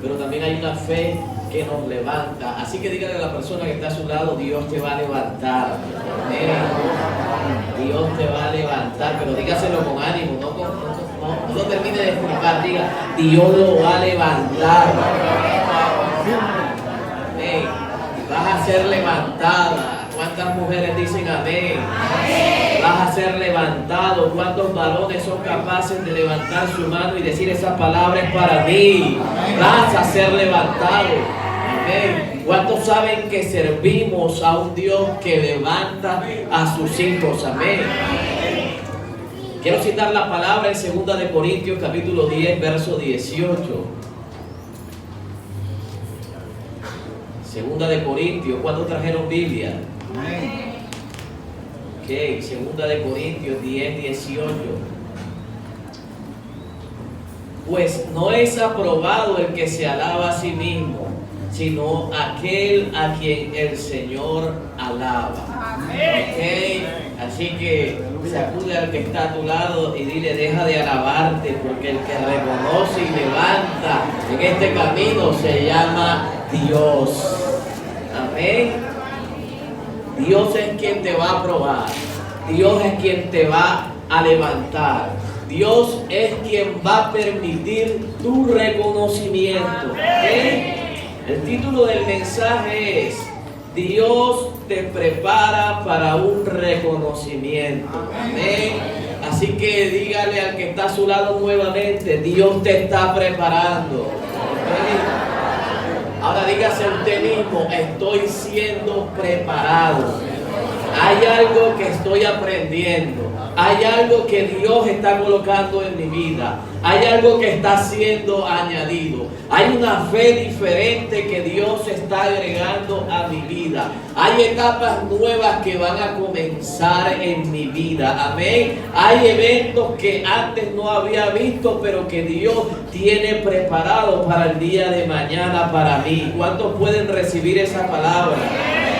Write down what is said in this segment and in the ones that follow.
pero también hay una fe que nos levanta. Así que dígale a la persona que está a su lado, Dios te va a levantar. Amén. Dios te va a levantar, pero dígaselo con ánimo, no termine de explicar, diga, Dios lo va a levantar. Amén. Vas a ser levantada. ¿Cuántas mujeres dicen amén? Amén? Vas a ser levantado. ¿Cuántos varones son capaces de levantar su mano y decir esa palabra es para mí? Amén. Vas a ser levantado. Amén. ¿Cuántos saben que servimos a un Dios que levanta a sus hijos? Amén. Quiero citar la palabra en 2 de Corintios capítulo 10, verso 18. 2 de Corintios, ¿cuántos trajeron Biblia? Ok, 2 de Corintios 10, 18. Pues no es aprobado el que se alaba a sí mismo, sino aquel a quien el Señor alaba. Okay. Así que sacude al que está a tu lado y dile, deja de alabarte, porque el que reconoce y levanta en este camino se llama Dios. Amén. Dios es quien te va a aprobar. Dios es quien te va a levantar. Dios es quien va a permitir tu reconocimiento. ¿Okay? El título del mensaje es Dios te prepara para un reconocimiento. Amén. Así que dígale al que está a su lado nuevamente, Dios te está preparando. ¿Okay? Ahora dígase a usted mismo, estoy siendo preparado. Hay algo que estoy aprendiendo. Hay algo que Dios está colocando en mi vida. Hay algo que está siendo añadido. Hay una fe diferente que Dios está agregando a mi vida. Hay etapas nuevas que van a comenzar en mi vida. Amén. Hay eventos que antes no había visto, pero que Dios tiene preparado para el día de mañana para mí. ¿Cuántos pueden recibir esa palabra?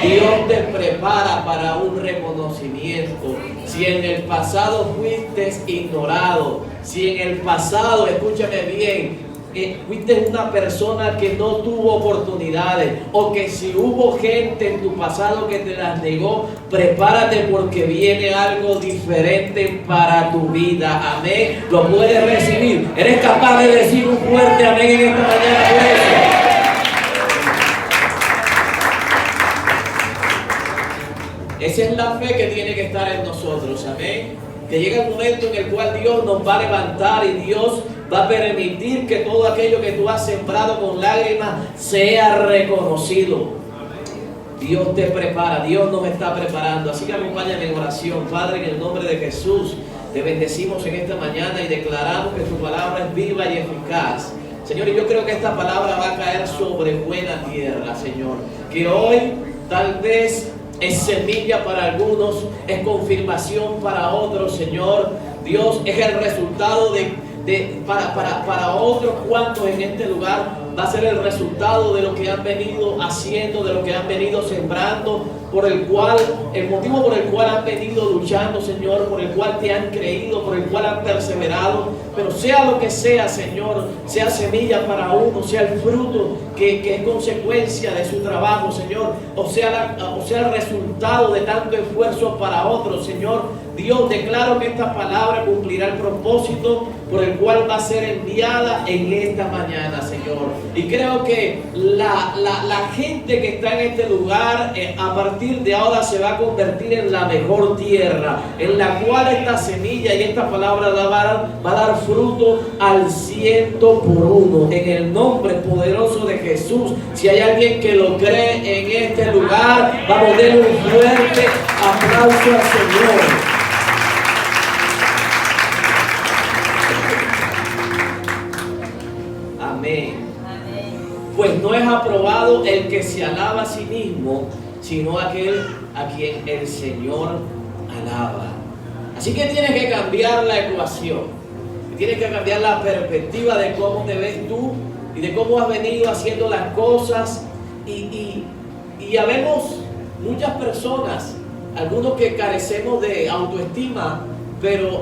Dios te prepara para un reconocimiento. Si en el pasado fuiste ignorado, si en el pasado, escúchame bien, fuiste una persona que no tuvo oportunidades, o que si hubo gente en tu pasado que te las negó, prepárate porque viene algo diferente para tu vida. Amén. Lo puedes recibir. ¿Eres capaz de decir un fuerte amén en esta mañana por eso? Esa es la fe que tiene que estar en nosotros, amén. Que llega el momento en el cual Dios nos va a levantar y Dios va a permitir que todo aquello que tú has sembrado con lágrimas sea reconocido. Dios te prepara, Dios nos está preparando. Así que acompáñame en oración. Padre, en el nombre de Jesús, te bendecimos en esta mañana y declaramos que tu palabra es viva y eficaz. Señor, y yo creo que esta palabra va a caer sobre buena tierra, Señor. Que hoy tal vez es semilla para algunos, es confirmación para otros, Señor. Dios, es el resultado para otros cuantos en este lugar va a ser el resultado de lo que han venido haciendo, de lo que han venido sembrando, el motivo por el cual han venido luchando, Señor, por el cual te han creído, por el cual han perseverado. Pero sea lo que sea, Señor, sea semilla para uno, sea el fruto que es consecuencia de su trabajo, Señor, o sea el resultado de tanto esfuerzo para otros, Señor. Dios, declaro que esta palabra cumplirá el propósito por el cual va a ser enviada en esta mañana, Señor. Y creo que la gente que está en este lugar, a partir de ahora se va a convertir en la mejor tierra, en la cual esta semilla y esta palabra va a dar fruto al 100%. En el nombre poderoso de Jesús. Si hay alguien que lo cree en este lugar, vamos a darle un fuerte aplauso al Señor. Pues no es aprobado el que se alaba a sí mismo, sino aquel a quien el Señor alaba. Así que tienes que cambiar la ecuación, tienes que cambiar la perspectiva de cómo te ves tú y de cómo has venido haciendo las cosas. Y habemos muchas personas, algunos que carecemos de autoestima, pero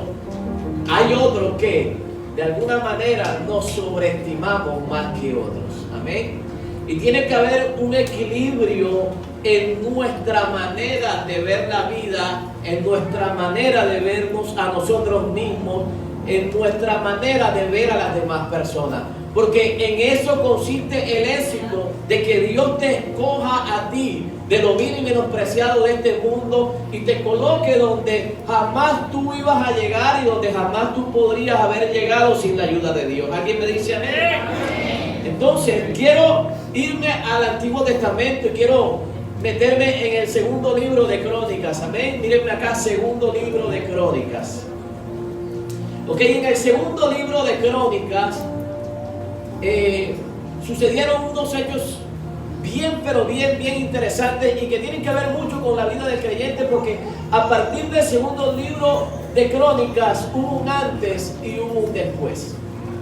hay otros que de alguna manera nos sobreestimamos más que otros. Amén. Y tiene que haber un equilibrio en nuestra manera de ver la vida, en nuestra manera de vernos a nosotros mismos, en nuestra manera de ver a las demás personas. Porque en eso consiste el éxito, de que Dios te escoja a ti de lo vil y menospreciado de este mundo y te coloque donde jamás tú ibas a llegar y donde jamás tú podrías haber llegado sin la ayuda de Dios. ¿Alguien me dice amén? Entonces quiero irme al Antiguo Testamento y quiero meterme en el segundo libro de Crónicas. Amén. Mírenme acá, segundo libro de Crónicas. Ok, en el segundo libro de Crónicas sucedieron unos hechos bien, pero bien interesantes y que tienen que ver mucho con la vida del creyente, porque a partir del segundo libro de Crónicas hubo un antes y hubo un después.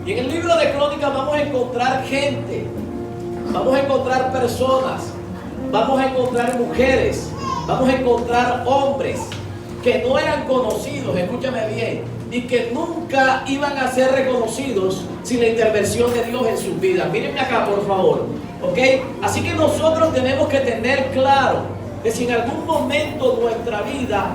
Y en el libro de Crónicas vamos a encontrar gente, vamos a encontrar personas, vamos a encontrar mujeres, vamos a encontrar hombres que no eran conocidos, escúchame bien, y que nunca iban a ser reconocidos sin la intervención de Dios en sus vidas. Mírenme acá, por favor, ¿ok? Así que nosotros tenemos que tener claro que si en algún momento nuestra vida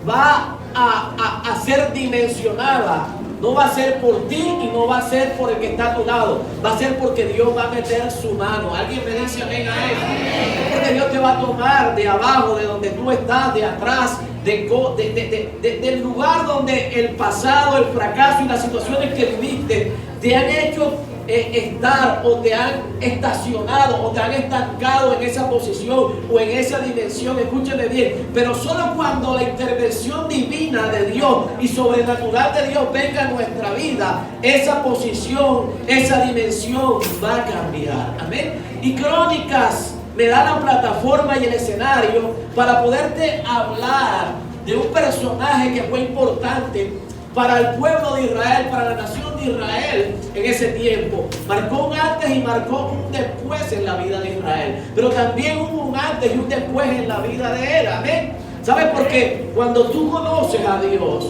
va a ser dimensionada, no va a ser por ti y no va a ser por el que está a tu lado. Va a ser porque Dios va a meter su mano. ¿Alguien me dice amén a eso? Es porque Dios te va a tomar de abajo, de donde tú estás, de atrás, del lugar donde el pasado, el fracaso y las situaciones que viviste te han hecho estar, o te han estacionado, o te han estancado en esa posición o en esa dimensión. Escúcheme bien, pero solo cuando la intervención divina de Dios y sobrenatural de Dios venga a nuestra vida, esa posición, esa dimensión va a cambiar. Amén. Y Crónicas me da la plataforma y el escenario para poderte hablar de un personaje que fue importante para el pueblo de Israel, para la nación de Israel en ese tiempo. Marcó un antes y marcó un después en la vida de Israel. Pero también hubo un antes y un después en la vida de él. Amén. ¿Sabes por qué? Cuando tú conoces a Dios,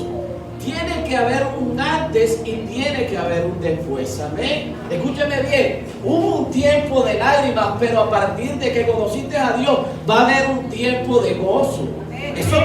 tiene que haber un antes y tiene que haber un después. Amén. Escúchame bien. Hubo un tiempo de lágrimas, pero a partir de que conociste a Dios, va a haber un tiempo de gozo. Eso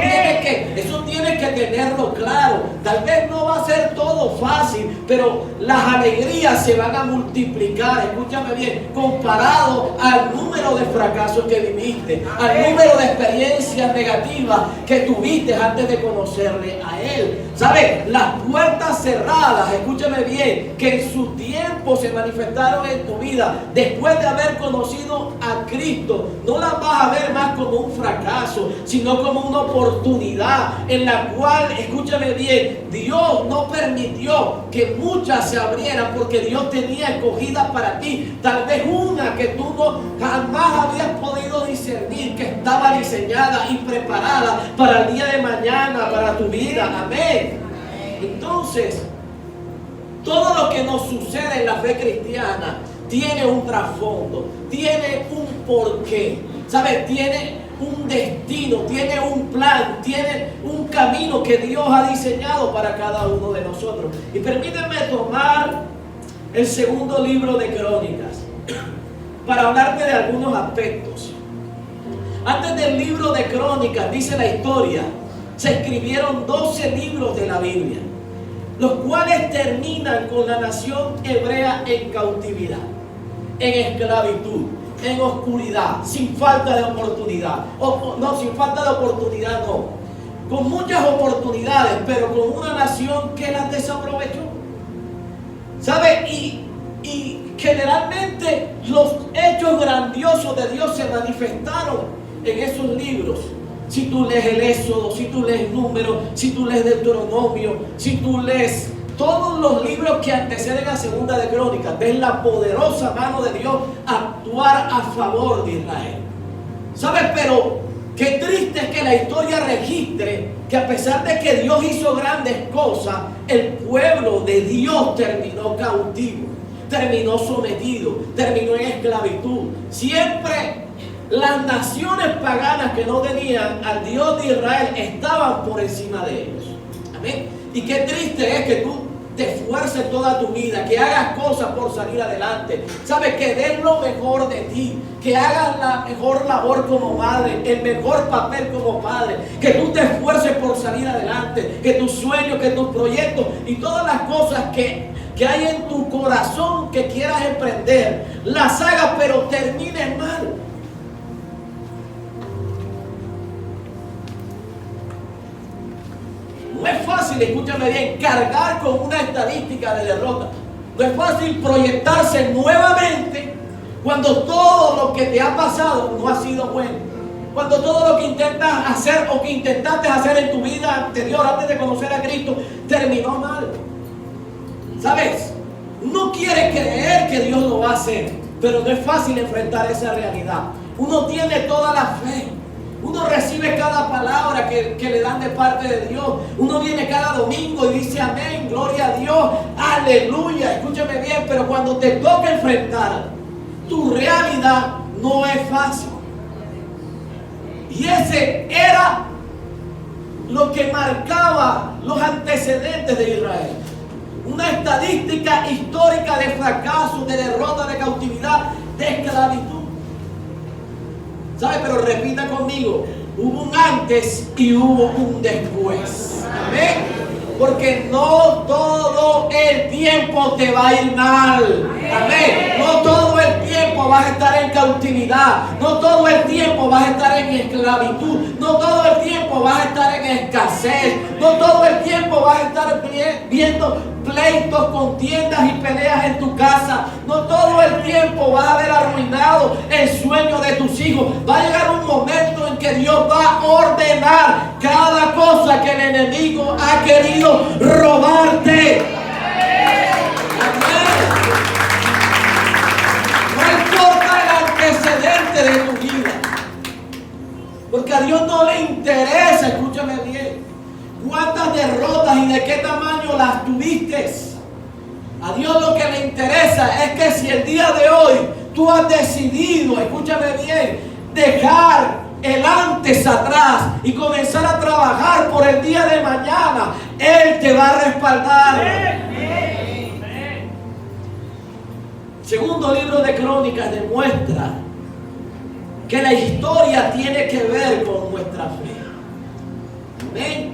tienes que tenerlo claro. Tal vez no va a ser todo fácil, pero las alegrías se van a multiplicar, escúchame bien, comparado al número de fracasos que viviste, al número de experiencias negativas que tuviste antes de conocerle a Él. ¿Sabes? Las puertas cerradas, escúchame bien, que en su tiempo se manifestaron en tu vida, después de haber conocido a Cristo, no las vas a ver más como un fracaso, sino como una oportunidad en la cual, escúchame bien, Dios no permitió que muchas se abrieran, porque Dios tenía escogidas para ti, tal vez una que tú no jamás habías podido discernir, que estaba diseñada y preparada para el día de mañana, para tu vida. Amén. Entonces, todo lo que nos sucede en la fe cristiana tiene un trasfondo, tiene un porqué, ¿sabes? Tiene un destino, tiene un plan, tiene un camino que Dios ha diseñado para cada uno de nosotros. Y permítanme tomar el segundo libro de Crónicas para hablarte de algunos aspectos. Antes del libro de Crónicas, dice la historia, se escribieron 12 libros de la Biblia, los cuales terminan con la nación hebrea en cautividad, en esclavitud, en oscuridad, sin falta de oportunidad. Sin falta de oportunidad no. Con muchas oportunidades, pero con una nación que las desaprovechó. ¿Sabe? Y generalmente los hechos grandiosos de Dios se manifestaron en esos libros. Si tú lees el Éxodo, si tú lees Números, si tú lees Deuteronomio, si tú lees todos los libros que anteceden a Segunda de Crónicas, ves la poderosa mano de Dios actuar a favor de Israel. ¿Sabes? Pero qué triste es que la historia registre que a pesar de que Dios hizo grandes cosas, el pueblo de Dios terminó cautivo, terminó sometido, terminó en esclavitud. Siempre las naciones paganas que no tenían al Dios de Israel estaban por encima de ellos. Amén. Y qué triste es que tú te esfuerces toda tu vida, que hagas cosas por salir adelante. Sabes, que des lo mejor de ti, que hagas la mejor labor como madre, el mejor papel como padre, que tú te esfuerces por salir adelante, que tus sueños, que tus proyectos y todas las cosas que hay en tu corazón que quieras emprender, las hagas, pero termines mal. No es fácil, escúchame bien, cargar con una estadística de derrota. No es fácil proyectarse nuevamente cuando todo lo que te ha pasado no ha sido bueno. Cuando todo lo que intentas hacer o que intentaste hacer en tu vida anterior, antes de conocer a Cristo, terminó mal. ¿Sabes? Uno quiere creer que Dios lo va a hacer, pero no es fácil enfrentar esa realidad. Uno tiene toda la fe. Uno recibe cada palabra que le dan de parte de Dios. Uno viene cada domingo y dice amén, gloria a Dios, aleluya. Escúchame bien, pero cuando te toca enfrentar tu realidad, no es fácil. Y ese era lo que marcaba los antecedentes de Israel. Una estadística histórica de fracaso, de derrota, de cautividad, de esclavitud. ¿Sabe? Pero repita conmigo, hubo un antes y hubo un después. Amén. Porque no todo el tiempo te va a ir mal. Amén. No todo el tiempo vas a estar en cautividad. No todo el tiempo vas a estar en esclavitud. No todo el tiempo vas a estar en escasez. No todo el tiempo vas a estar viendo pleitos, contiendas y peleas en tu casa. No todo el tiempo vas a haber arruinado el sueño de tus hijos. Va a llegar un momento en que Dios va a ordenar cada cosa que el enemigo ha querido robarte. No importa el antecedente de tu vida, porque a Dios no le interesa, escúchame bien, cuántas derrotas y de qué tamaño las tuviste. A Dios lo que le interesa es que si el día de hoy tú has decidido, escúchame bien, dejar el antes atrás y comenzar a trabajar por el día de mañana, Él te va a respaldar. Segundo libro de Crónicas demuestra que la historia tiene que ver con nuestra fe. Amén.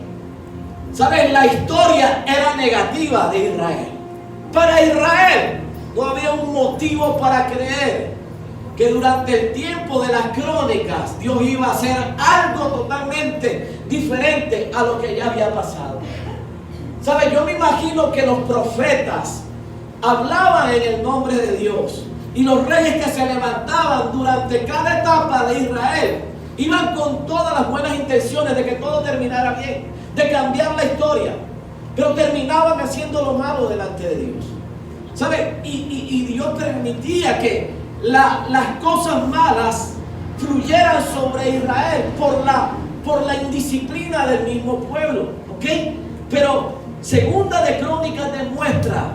¿Sabes? La historia era negativa de Israel. Para Israel no había un motivo para creer que durante el tiempo de las crónicas Dios iba a hacer algo totalmente diferente a lo que ya había pasado. ¿Sabes? Yo me imagino que los profetas hablaban en el nombre de Dios y los reyes que se levantaban durante cada etapa de Israel iban con todas las buenas intenciones de que todo terminara bien, de cambiar la historia, pero terminaban haciendo lo malo delante de Dios. ¿Sabes? Y Dios permitía que las cosas malas fluyeran sobre Israel por la indisciplina del mismo pueblo. ¿Ok? Pero Segunda de Crónicas demuestra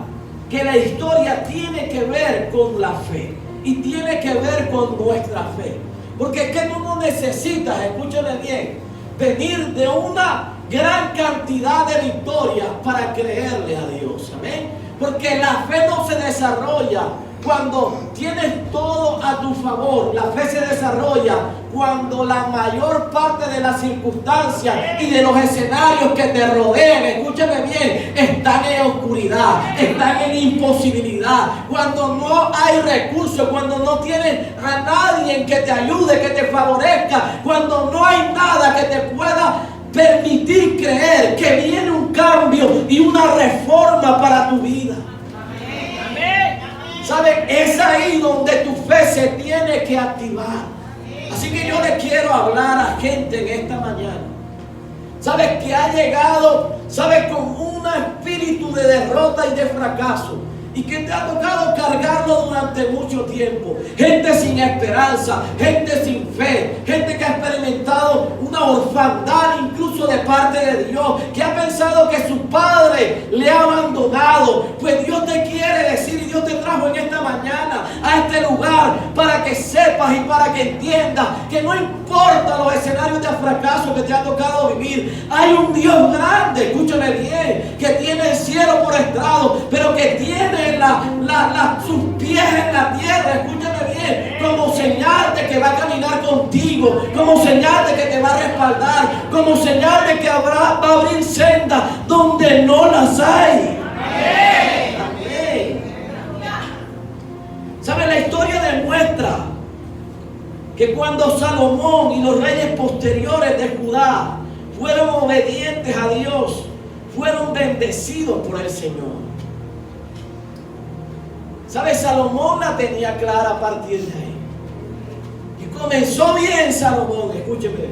que la historia tiene que ver con la fe y tiene que ver con nuestra fe. Porque es que tú no necesitas, escúchame bien, venir de una gran cantidad de victorias para creerle a Dios. Amén. Porque la fe no se desarrolla cuando tienes todo a tu favor. La fe se desarrolla cuando la mayor parte de las circunstancias y de los escenarios que te rodean, escúchame bien, están en oscuridad, están en imposibilidad, cuando no hay recursos, cuando no tienes a nadie que te ayude, que te favorezca, cuando no hay nada que te pueda permitir creer que viene un cambio y una reforma para tu vida. ¿Sabes? Es ahí donde tu fe se tiene que activar. Así que yo le quiero hablar a gente en esta mañana. ¿Sabes? Que ha llegado, ¿sabes? Con un espíritu de derrota y de fracaso. Y que te ha tocado cargarlo durante mucho tiempo. Gente sin esperanza, gente sin fe, gente que ha experimentado una orfandad incluso de parte de Dios, que ha pensado que su padre le ha abandonado. Pues Dios te quiere decir, y Dios te trajo en esta mañana a este lugar para que sepas sepas y para que entiendas que no importa los escenarios de fracaso que te ha tocado vivir, hay un Dios grande, escúchame bien, que tiene el cielo por estrado, pero que tiene sus pies en la tierra, escúchame bien, como señal de que va a caminar contigo, como señal de que te va a respaldar, como señal de que va a abrir senda donde no las hay. Amén. Amén. ¿Sabe? La historia demuestra que cuando Salomón y los reyes posteriores de Judá fueron obedientes a Dios, fueron bendecidos por el Señor. ¿Sabe? Salomón la tenía clara a partir de ahí. Y comenzó bien Salomón, escúcheme,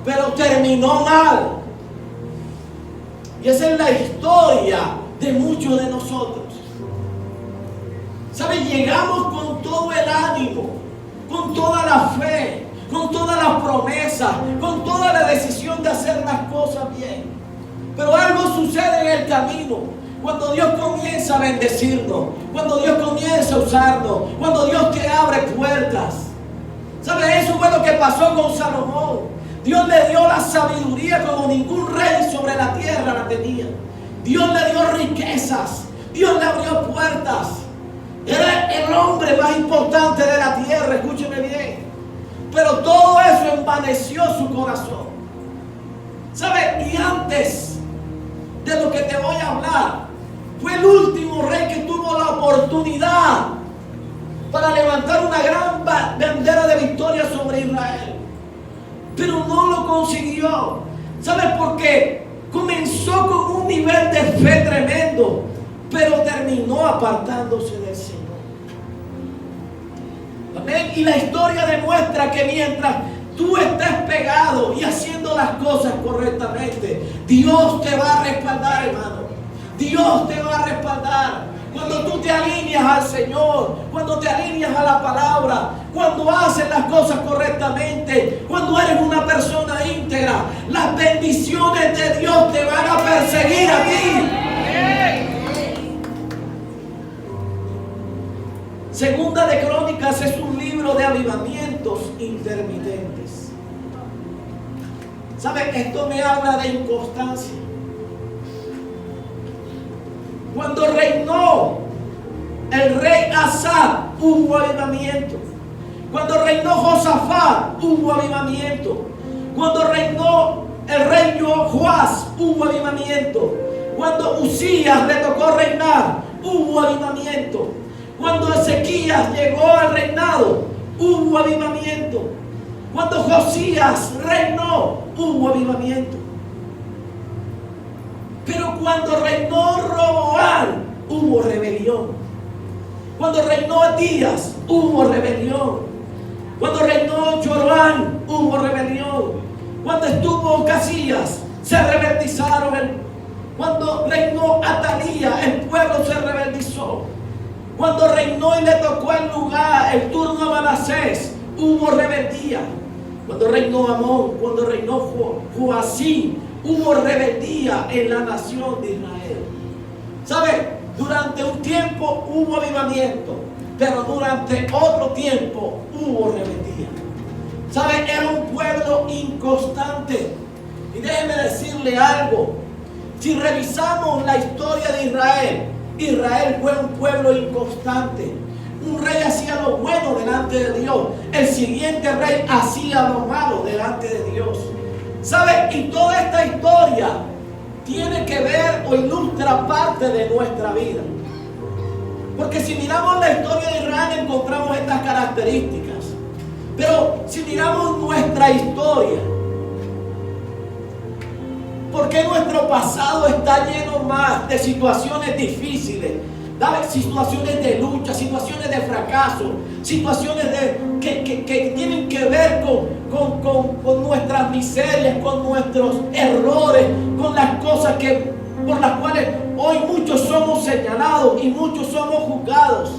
pero terminó mal. Y esa es la historia de muchos de nosotros. ¿Sabe? Llegamos con todo el ánimo, con toda la fe, con todas las promesas, con toda la decisión de hacer las cosas bien. Pero algo sucede en el camino. Cuando Dios comienza a bendecirnos, cuando Dios comienza a usarnos, cuando Dios te abre puertas. ¿Sabe? Eso fue lo que pasó con Salomón. Dios le dio la sabiduría como ningún rey sobre la tierra la tenía. Dios le dio riquezas. Dios le abrió puertas. Era el hombre más importante de la tierra, escúcheme bien. Pero todo eso envaneció su corazón. ¿Sabe? Y antes de lo que te voy a hablar, fue el último rey que tuvo la oportunidad para levantar una gran bandera de victoria sobre Israel. Pero no lo consiguió. ¿Sabes por qué? Comenzó con un nivel de fe tremendo, pero terminó apartándose del Señor. Amén. Y la historia demuestra que mientras tú estés pegado y haciendo las cosas correctamente, Dios te va a respaldar, hermano. Dios te va a respaldar. Cuando tú te alineas al Señor, cuando te alineas a la palabra, cuando haces las cosas correctamente, cuando eres una persona íntegra, las bendiciones de Dios te van a perseguir a ti. Segunda de Crónicas es un libro de avivamientos intermitentes. ¿Sabe? Esto me habla de inconstancia. Cuando reinó el rey Asa, hubo avivamiento. Cuando reinó Josafat, hubo avivamiento. Cuando reinó el rey Joás, hubo avivamiento. Cuando Usías le tocó reinar, hubo avivamiento. Cuando Ezequías llegó al reinado, hubo avivamiento. Cuando Josías reinó, hubo avivamiento. Pero cuando reinó Roboam, hubo rebelión. Cuando reinó Abías, hubo rebelión. Cuando reinó Joram, hubo rebelión. Cuando estuvo Ocasías, se rebeldizaron. Cuando reinó Atalía, el pueblo se rebeldizó. Cuando reinó y le tocó el turno a Manasés, hubo rebeldía. Cuando reinó Amón, cuando reinó Joacim, hubo rebeldía en la nación de Israel. ¿Sabe? Durante un tiempo hubo avivamiento, pero durante otro tiempo hubo rebeldía. ¿Sabe? Era un pueblo inconstante. Y déjeme decirle algo. Si revisamos la historia de Israel, Israel fue un pueblo inconstante. Un rey hacía lo bueno delante de Dios. El siguiente rey hacía lo malo delante de Dios. ¿Sabe? Y toda esta historia tiene que ver o ilustra parte de nuestra vida. Porque si miramos la historia de Israel encontramos estas características. Pero si miramos nuestra historia, ¿por qué nuestro pasado está lleno más de situaciones difíciles? Situaciones de lucha, situaciones de fracaso, situaciones que tienen que ver con nuestras miserias, con nuestros errores, con las cosas por las cuales hoy muchos somos señalados y muchos somos juzgados?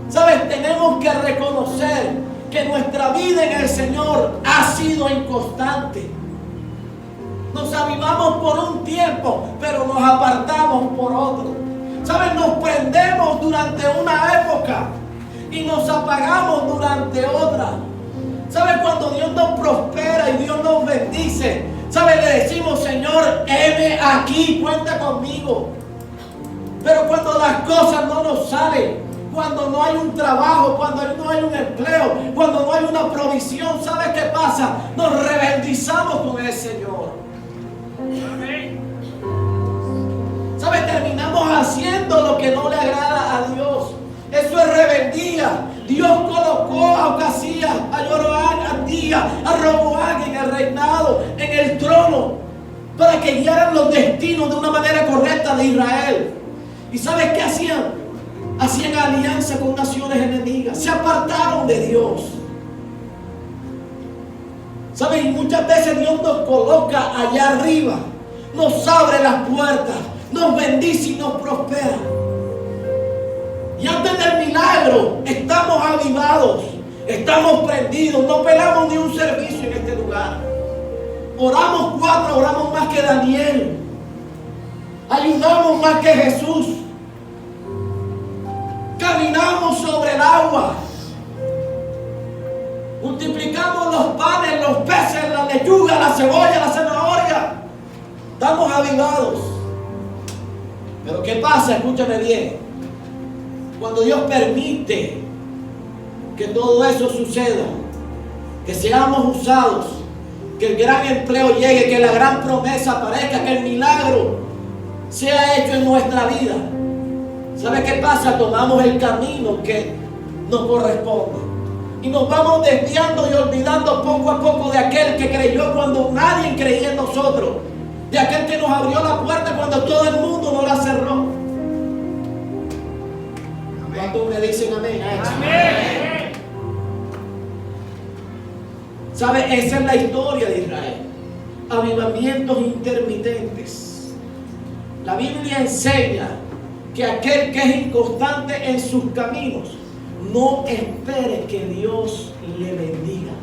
¿Sabes? Tenemos que reconocer que nuestra vida en el Señor ha sido inconstante. Nos avivamos por un tiempo, pero nos apartamos por otro. ¿Saben? Nos prendemos durante una época y nos apagamos durante ante otra. ¿Sabe? Cuando Dios nos prospera y Dios nos bendice, ¿sabe? Le decimos, Señor, heme aquí, cuenta conmigo. Pero cuando las cosas no nos salen, cuando no hay un trabajo, cuando no hay un empleo, cuando no hay una provisión, ¿sabe qué pasa? Nos rebeldizamos con el Señor. ¿Sabe? Terminamos haciendo lo que no le agrada a Dios. Eso es rebeldía. Dios colocó a Ocasías, a Jeroboam, a Abías, a Roboam en el reinado, en el trono, para que guiaran los destinos de una manera correcta de Israel. ¿Y sabes qué hacían? Hacían alianza con naciones enemigas. Se apartaron de Dios. ¿Sabes? Y muchas veces Dios nos coloca allá arriba. Nos abre las puertas. Nos bendice y nos prospera. Y antes del milagro estamos avivados. Estamos prendidos. No pelamos ni un servicio en este lugar. Oramos 4, oramos más que Daniel. Ayudamos más que Jesús. Caminamos sobre el agua. Multiplicamos los panes, los peces, la lechuga, la cebolla, la zanahoria. Estamos avivados. Pero ¿qué pasa? Escúchame bien. Cuando Dios permite que todo eso suceda, que seamos usados, que el gran empleo llegue, que la gran promesa aparezca, que el milagro sea hecho en nuestra vida, ¿sabe qué pasa? Tomamos el camino que nos corresponde y nos vamos desviando y olvidando poco a poco de aquel que creyó cuando nadie creía en nosotros, de aquel que nos abrió la puerta cuando todo el mundo nos la cerró. ¿Cuántos me dicen amén a eso? Amén. ¿Sabe? Esa es la historia de Israel. Avivamientos intermitentes. La Biblia enseña que aquel que es inconstante en sus caminos, no espere que Dios le bendiga.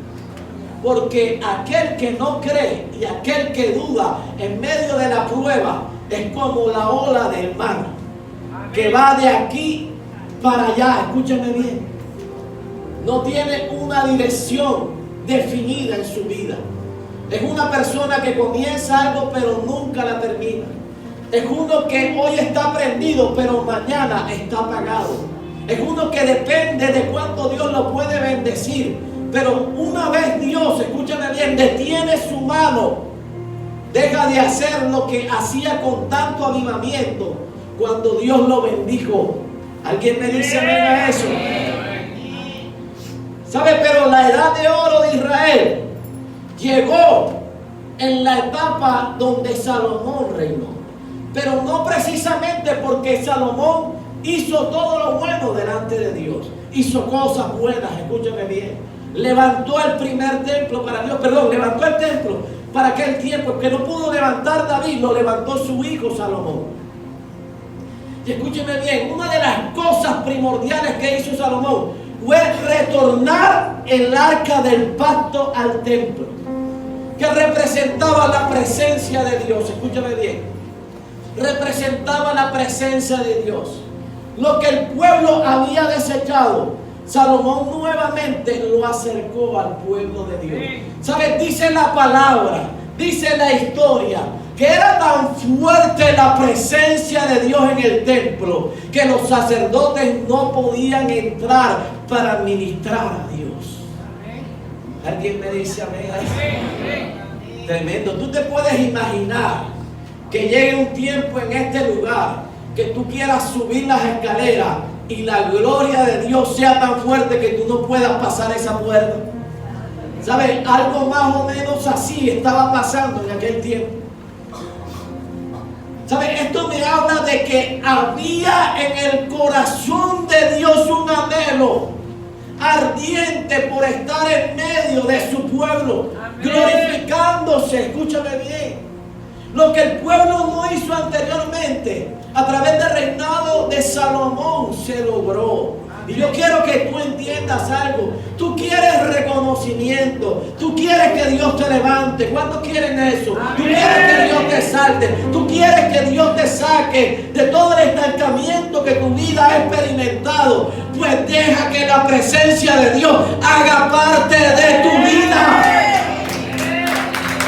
Porque aquel que no cree y aquel que duda en medio de la prueba es como la ola del mar, que va de aquí para allá. Escúchame bien. No tiene una dirección definida en su vida. Es una persona que comienza algo pero nunca la termina. Es uno que hoy está prendido pero mañana está apagado. Es uno que depende de cuánto Dios lo puede bendecir. Pero una vez Dios, escúchame bien, detiene su mano, deja de hacer lo que hacía con tanto avivamiento cuando Dios lo bendijo. ¿Alguien me dice amén a eso? ¿Sabe? Pero la edad de oro de Israel llegó en la etapa donde Salomón reinó. Pero no precisamente porque Salomón hizo todo lo bueno delante de Dios. Hizo cosas buenas, escúchame bien. Levantó el primer templo para Dios, levantó el templo para aquel tiempo que no pudo levantar David, lo levantó su hijo Salomón. Y escúcheme bien, una de las cosas primordiales que hizo Salomón fue retornar el arca del pacto al templo, que representaba la presencia de Dios. Escúchame bien, representaba la presencia de Dios. Lo que el pueblo había desechado, Salomón nuevamente lo acercó al pueblo de Dios. ¿Sabes? Dice la palabra, dice la historia, que era tan fuerte la presencia de Dios en el templo que los sacerdotes no podían entrar para ministrar a Dios. ¿Alguien me dice amén? Tremendo. Tú te puedes imaginar que llegue un tiempo en este lugar que tú quieras subir las escaleras y la gloria de Dios sea tan fuerte que tú no puedas pasar esa puerta. ¿Sabes? Algo más o menos así estaba pasando en aquel tiempo. ¿Sabes? Esto me habla de que había en el corazón de Dios un anhelo ardiente por estar en medio de su pueblo, glorificándose. Escúchame bien. Lo que el pueblo no hizo anteriormente, a través del reinado de Salomón se logró. Y yo quiero que tú entiendas algo. Tú quieres reconocimiento. Tú quieres que Dios te levante. ¿Cuántos quieren eso? Tú quieres que Dios te salte. Tú quieres que Dios te saque de todo el estancamiento que tu vida ha experimentado. Pues deja que la presencia de Dios haga parte de tu vida.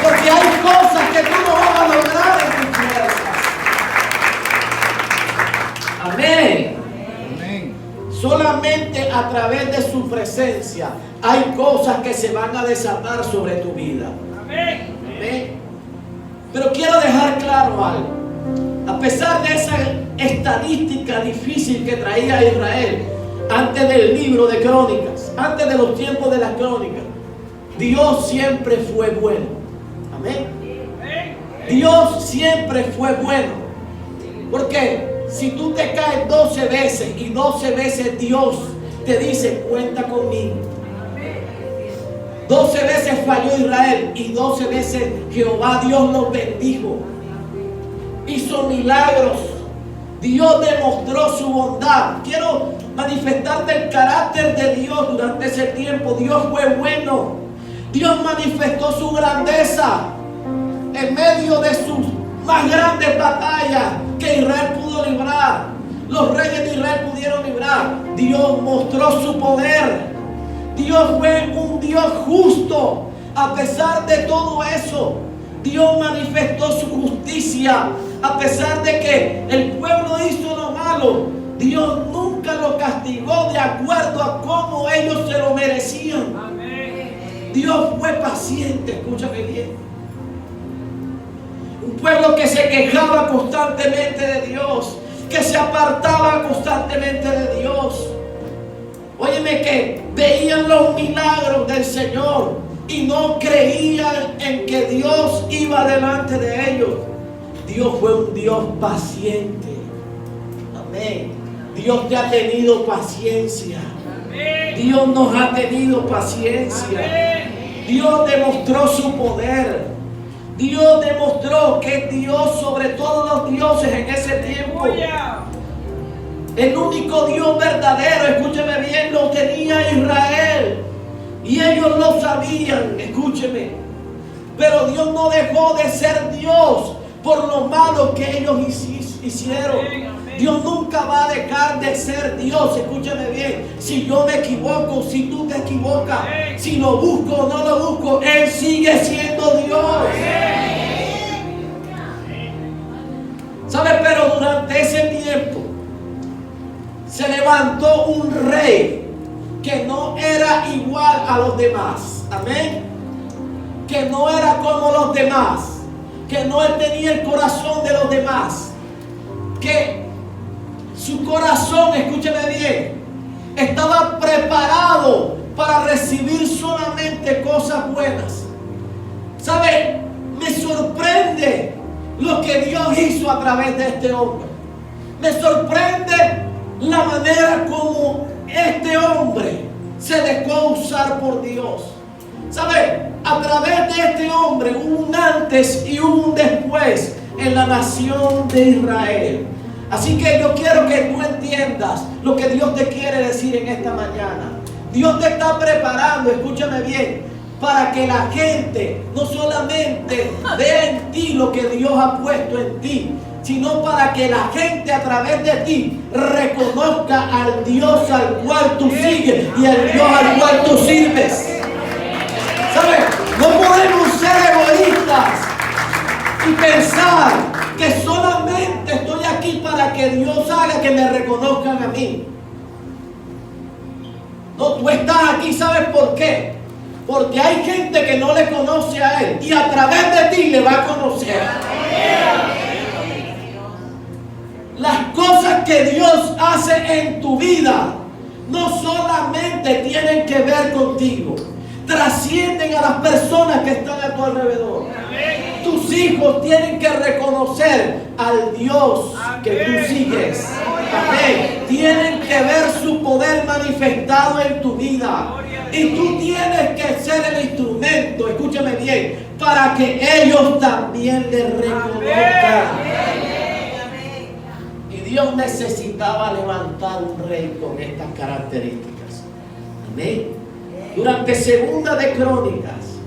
Porque hay cosas que tú no vas a lograr en tus fuerzas. Amén. Solamente a través de su presencia hay cosas que se van a desatar sobre tu vida. Amén. Amén. Pero quiero dejar claro algo. A pesar de esa estadística difícil que traía Israel antes del libro de Crónicas, antes de los tiempos de las Crónicas, Dios siempre fue bueno. Amén. Dios siempre fue bueno. ¿Por qué? Si tú te caes 12 veces y 12 veces Dios te dice, cuenta conmigo. 12 veces falló Israel y 12 veces Jehová Dios los bendijo. Hizo milagros. Dios demostró su bondad. Quiero manifestarte el carácter de Dios durante ese tiempo. Dios fue bueno. Dios manifestó su grandeza en medio de sus más grandes batallas que Israel pudo librar. Los reyes de Israel pudieron librar. Dios mostró su poder. Dios fue un Dios justo. A pesar de todo eso, Dios manifestó su justicia. A pesar de que el pueblo hizo lo malo, Dios nunca lo castigó de acuerdo a cómo ellos se lo merecían. Amén. Dios fue paciente, escúchame bien. Un pueblo que se quejaba constantemente de Dios, que se apartaba constantemente de Dios. Óyeme, que veían los milagros del Señor y no creían en que Dios iba delante de ellos. Dios fue un Dios paciente. Amén. Dios te ha tenido paciencia. Amén. Dios nos ha tenido paciencia. Amén. Dios demostró su poder. Dios demostró que Dios sobre todos los dioses en ese tiempo. El único Dios verdadero, escúcheme bien, lo tenía Israel. Y ellos lo sabían, escúcheme. Pero Dios no dejó de ser Dios por lo malo que ellos hicieron. Dios nunca va a dejar de ser Dios, escúchame bien. Si yo me equivoco, si tú te equivocas, si lo busco o no lo busco, Él sigue siendo Dios. ¿Sabes? Pero durante ese tiempo se levantó un rey que no era igual a los demás. Amén. Que no era como los demás. Que no tenía el corazón de los demás. Que su corazón, escúcheme bien, estaba preparado para recibir solamente cosas buenas. ¿Sabe? Me sorprende lo que Dios hizo a través de este hombre. Me sorprende la manera como este hombre se dejó usar por Dios. ¿Sabe? A través de este hombre hubo un antes y un después en la nación de Israel. Así que yo quiero que tú entiendas lo que Dios te quiere decir en esta mañana. Dios te está preparando, escúchame bien, para que la gente no solamente vea en ti lo que Dios ha puesto en ti, sino para que la gente a través de ti reconozca al Dios al cual tú sigues y al Dios al cual tú sirves. ¿Sabes? No podemos ser egoístas y pensar que solamente estoy aquí para que Dios haga que me reconozcan a mí. No, tú estás aquí, ¿sabes por qué? Porque hay gente que no le conoce a Él y a través de ti le va a conocer. Las cosas que Dios hace en tu vida no solamente tienen que ver contigo, trascienden a las personas que están a tu alrededor. Tus hijos tienen que reconocer al Dios que tú sigues. Amén. Tienen que ver su poder manifestado en tu vida. Y tú tienes que ser el instrumento, escúchame bien, para que ellos también le reconozcan. Y Dios necesitaba levantar un rey con estas características. Amén. Durante Segunda de Crónicas,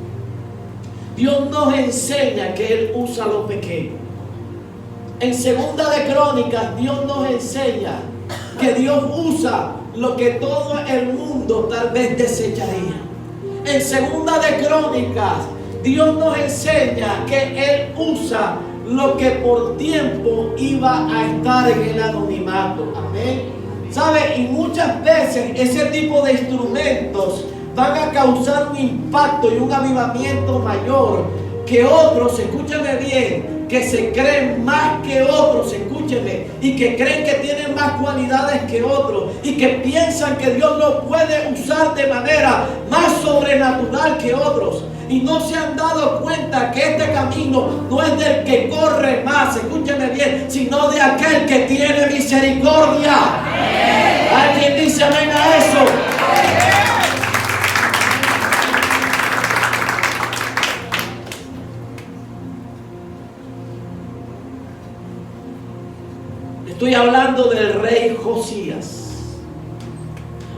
Dios nos enseña que Él usa lo pequeño. En Segunda de Crónicas, Dios nos enseña que Dios usa lo que todo el mundo tal vez desecharía. En Segunda de Crónicas, Dios nos enseña que Él usa lo que por tiempo iba a estar en el anonimato. Amén. ¿Sabe? Y muchas veces ese tipo de instrumentos van a causar un impacto y un avivamiento mayor que otros, escúcheme bien, que se creen más que otros, escúcheme, y que creen que tienen más cualidades que otros, y que piensan que Dios lo puede usar de manera más sobrenatural que otros. Y no se han dado cuenta que este camino no es del que corre más, escúcheme bien, sino de aquel que tiene misericordia. ¿Alguien dice amén a eso? Estoy hablando del rey Josías.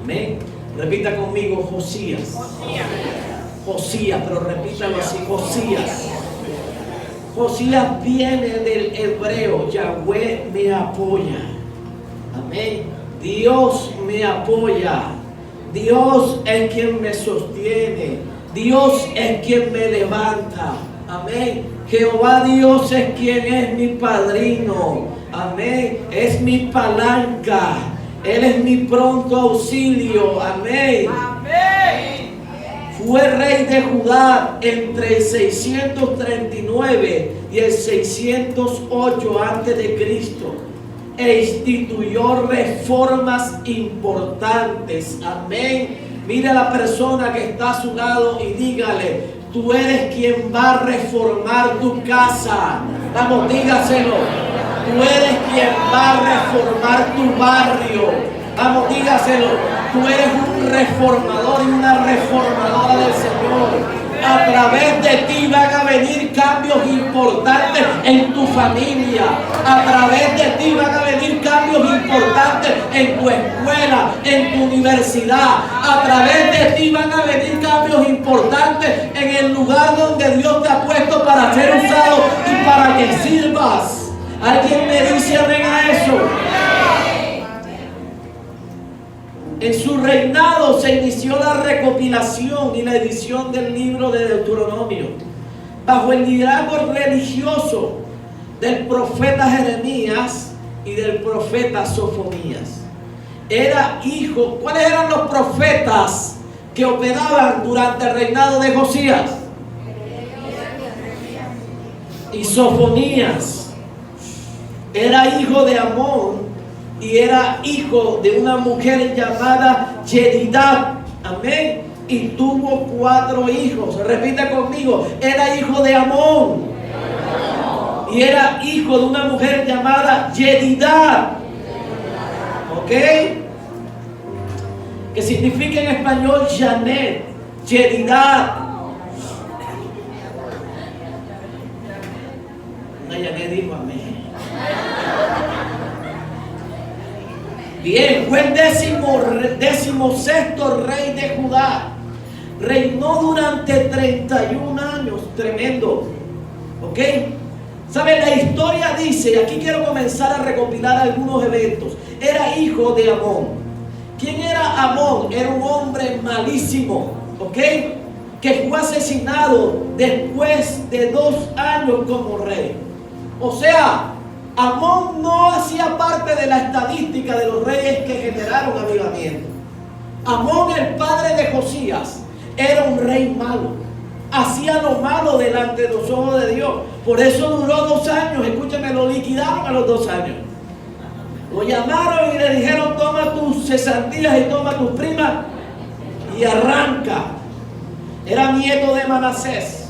Amén. Repita conmigo, Josías. Josías, pero repítalo así, Josías. Josías viene del hebreo, Yahweh me apoya. Amén. Dios me apoya. Dios es quien me sostiene. Dios es quien me levanta. Amén. Jehová Dios es quien es mi padrino. Amén. Es mi palanca. Él es mi pronto auxilio. Amén. Amén. Fue rey de Judá entre el 639 y el 608 a.C. e instituyó reformas importantes. Amén. Mire a la persona que está a su lado y dígale: tú eres quien va a reformar tu casa. Vamos, dígaselo. Tú eres quien va a reformar tu barrio. Vamos, dígaselo. Tú eres un reformador y una reformadora del Señor. A través de ti van a venir cambios importantes en tu familia. A través de ti van a venir cambios importantes en tu escuela, en tu universidad. A través de ti van a venir cambios importantes en el lugar donde Dios te ha puesto para ser usado y para que sirvas. ¿Alguien me dice amén a eso? En su reinado se inició la recopilación y la edición del libro de Deuteronomio bajo el liderazgo religioso del profeta Jeremías y del profeta Sofonías. Era hijo. ¿Cuáles eran los profetas que operaban durante el reinado de Josías? Y Sofonías era hijo de Amón y era hijo de una mujer llamada Yedidá. Amén. Y tuvo 4 hijos. Repita conmigo: era hijo de Amón y era hijo de una mujer llamada Yedidá. ¿Ok? Que significa en español Janet, Yedidá. Una Janet dijo amén. Bien, fue el 16º rey de Judá. Reinó durante 31 años. Tremendo. ¿Ok? ¿Saben? La historia dice, y aquí quiero comenzar a recopilar algunos eventos. Era hijo de Amón. ¿Quién era Amón? Era un hombre malísimo. ¿Ok? Que fue asesinado después de 2 años como rey. O sea, Amón no hacía parte de la estadística de los reyes que generaron avivamiento. Amón, el padre de Josías, era un rey malo. Hacía lo malo delante de los ojos de Dios. Por eso duró 2 años. Escúchame, lo liquidaron a los 2 años. Lo llamaron y le dijeron: toma tus cesantías y toma tus primas y arranca. Era nieto de Manasés.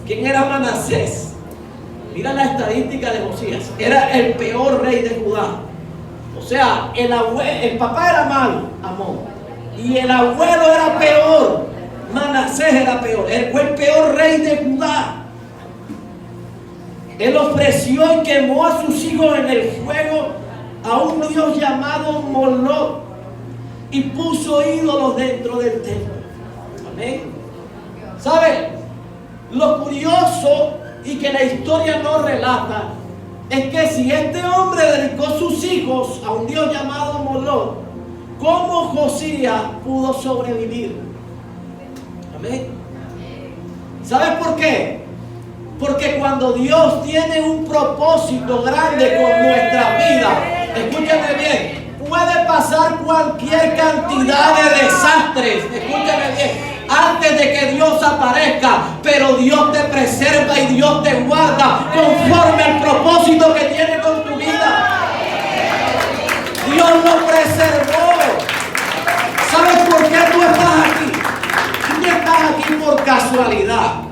¿Quién era Manasés? Mira la estadística de Josías. Era el peor rey de Judá. O sea, el papá era malo, Amón, y el abuelo era peor, Manasés era peor. Él fue el peor rey de Judá. Él ofreció y quemó a sus hijos en el fuego a un Dios llamado Moloc y puso ídolos dentro del templo. Amén. ¿Sabe? Lo curioso y que la historia no relata es que si este hombre dedicó sus hijos a un Dios llamado Moloc, ¿cómo Josías pudo sobrevivir? Amén. ¿Sabes por qué? Porque cuando Dios tiene un propósito grande con nuestra vida, escúchame bien, puede pasar cualquier cantidad de desastres, escúchame bien, antes de que Dios aparezca, pero Dios te preserva y Dios te guarda conforme al propósito que tiene con tu vida. Dios lo preservó. ¿Sabes por qué tú estás aquí? Tú no estás aquí por casualidad.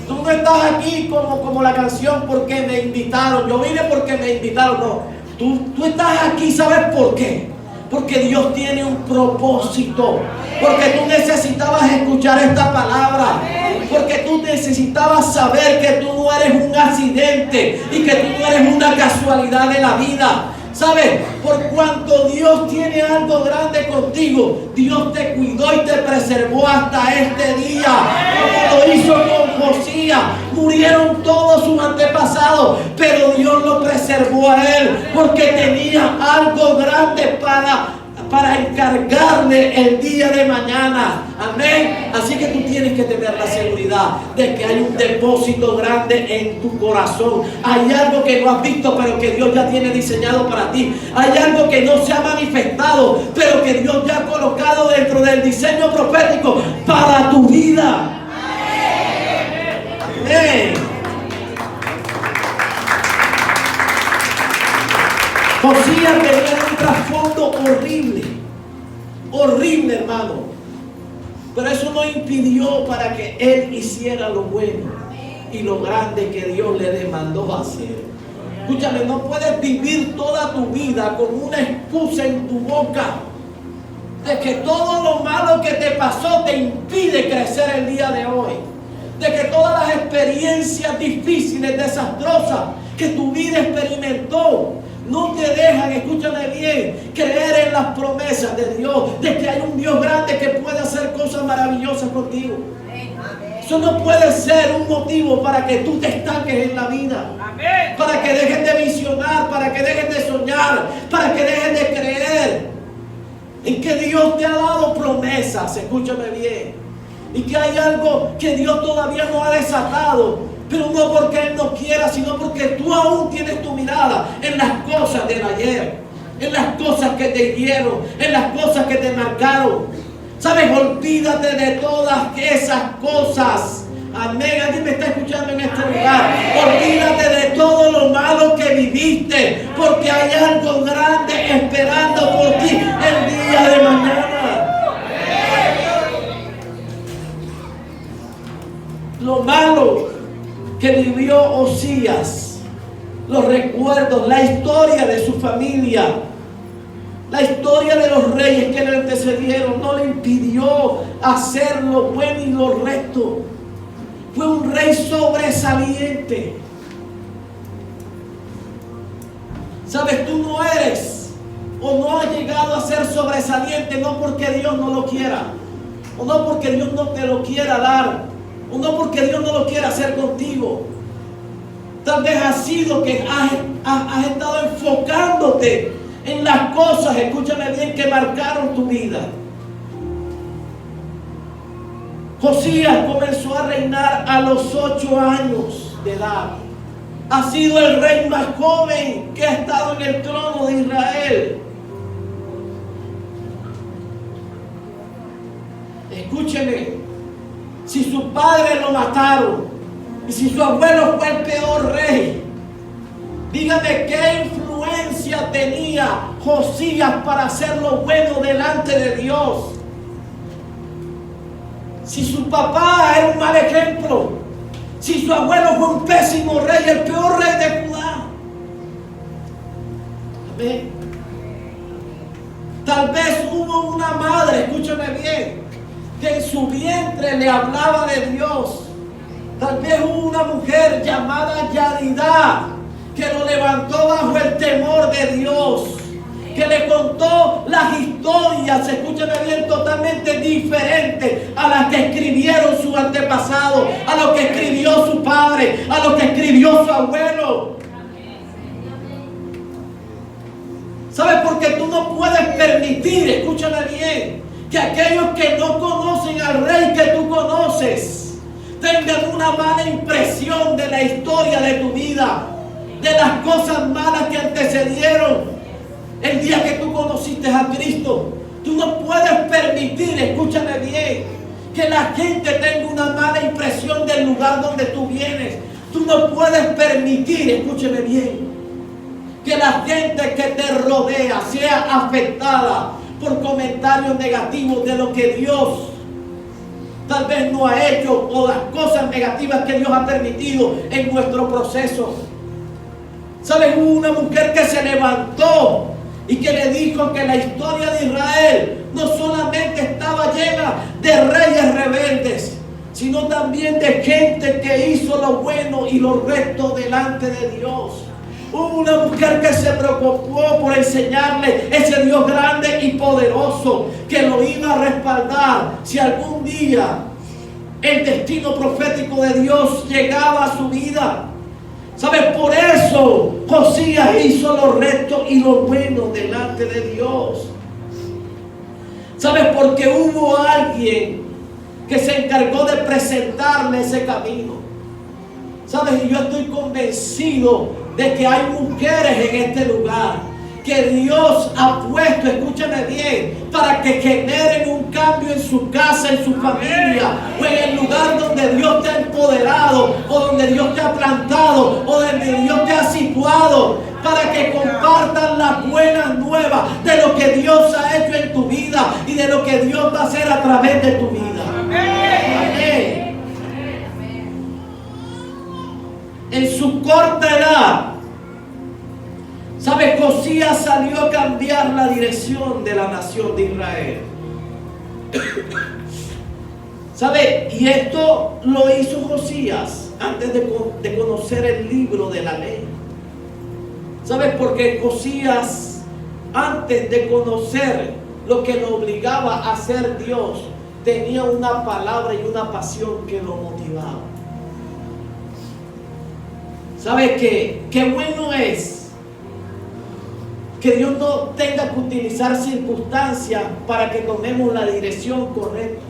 Tú no estás aquí como la canción porque me invitaron. Yo vine porque me invitaron. No. Tú estás aquí, ¿sabes por qué? Porque Dios tiene un propósito. Porque tú necesitabas escuchar esta palabra. Porque tú necesitabas saber que tú no eres un accidente y que tú no eres una casualidad de la vida. ¿Sabes? Por cuanto Dios tiene algo grande contigo, Dios te cuidó y te preservó hasta este día, como lo hizo con Josías. Murieron todos sus antepasados, pero Dios lo preservó a él, porque tenía algo grande para encargarle el día de mañana. Amén. Así que tú tienes que tener la seguridad de que hay un depósito grande en tu corazón. Hay algo que no has visto, pero que Dios ya tiene diseñado para ti. Hay algo que no se ha manifestado, pero que Dios ya ha colocado dentro del diseño profético para tu vida. Amén. Josías tenía un trasfondo horrible, hermano. Pero eso no impidió para que él hiciera lo bueno y lo grande que Dios le demandó hacer. Escúchame, no puedes vivir toda tu vida con una excusa en tu boca de que todo lo malo que te pasó te impide crecer el día de hoy. De que todas las experiencias difíciles, desastrosas que tu vida experimentó no te dejan, escúchame bien, creer en las promesas de Dios, de que hay un Dios grande que puede hacer cosas maravillosas contigo. Eso no puede ser un motivo para que tú te estanques en la vida, para que dejes de visionar, para que dejes de soñar, para que dejes de creer en que Dios te ha dado promesas, escúchame bien, y que hay algo que Dios todavía no ha desatado. Pero no porque Él no quiera, sino porque tú aún tienes tu mirada en las cosas del ayer, en las cosas que te hirieron, en las cosas que te marcaron. ¿Sabes? Olvídate de todas esas cosas. Amén. ¿Alguien me está escuchando en este lugar? Olvídate de todo lo malo que viviste, porque hay algo grande esperando por ti el día de mañana. Lo malo que vivió Josías, los recuerdos, la historia de su familia, la historia de los reyes que le antecedieron, no le impidió hacer lo bueno y lo recto. Fue un rey sobresaliente. Sabes, tú no eres o no has llegado a ser sobresaliente no porque Dios no lo quiera, o no porque Dios no te lo quiera dar, o no porque Dios no lo quiera hacer contigo. Tal vez ha sido que has estado enfocándote en las cosas, escúchame bien, que marcaron tu vida. Josías comenzó a reinar a los 8 años de edad. Ha sido el rey más joven que ha estado en el trono de Israel. Escúcheme. Si sus padres lo mataron y si su abuelo fue el peor rey, dígame qué influencia tenía Josías para hacer lo bueno delante de Dios. Si su papá era un mal ejemplo, si su abuelo fue un pésimo rey, el peor rey de Judá. Amén. Tal vez hubo una madre, escúchame bien, que en su vientre le hablaba de Dios. Tal vez hubo una mujer llamada Yadidá que lo levantó bajo el temor de Dios. que le contó las historias, escúchame bien, totalmente diferentes a las que escribieron sus antepasados, a lo que escribió su padre, a lo que escribió su abuelo. ¿Sabes? Porque tú no puedes permitir, escúchame bien, que aquellos que no conocen al rey que tú conoces tengan una mala impresión de la historia de tu vida, de las cosas malas que antecedieron el día que tú conociste a Cristo. Tú no puedes permitir, escúchame bien, que la gente tenga una mala impresión del lugar donde tú vienes. Tú no puedes permitir, escúchame bien, que la gente que te rodea sea afectada por comentarios negativos de lo que Dios tal vez no ha hecho, o las cosas negativas que Dios ha permitido en nuestro proceso. ¿Sabes? Hubo una mujer que se levantó y que le dijo que la historia de Israel no solamente estaba llena de reyes rebeldes, sino también de gente que hizo lo bueno y lo recto delante de Dios. Hubo una mujer que se preocupó por enseñarle ese Dios grande y poderoso que lo iba a respaldar si algún día el destino profético de Dios llegaba a su vida. ¿Sabes? Por eso Josías hizo lo recto y lo bueno delante de Dios. ¿Sabes? Porque hubo alguien que se encargó de presentarle ese camino. ¿Sabes? Y yo estoy convencido de que hay mujeres en este lugar que Dios ha puesto, escúchame bien, para que generen un cambio en su casa, en su familia, o en el lugar donde Dios te ha empoderado, o donde Dios te ha plantado, o donde Dios te ha situado, para que compartan las buenas nuevas de lo que Dios ha hecho en tu vida y de lo que Dios va a hacer a través de tu vida. Amén. En su corta edad, ¿sabes? Josías salió a cambiar la dirección de la nación de Israel. ¿Sabes? Y esto lo hizo Josías antes de conocer el libro de la ley. ¿Sabes? Porque Josías, antes de conocer lo que lo obligaba a hacer Dios, tenía una palabra y una pasión que lo motivaba. ¿Sabes qué? Qué bueno es que Dios no tenga que utilizar circunstancias para que tomemos la dirección correcta.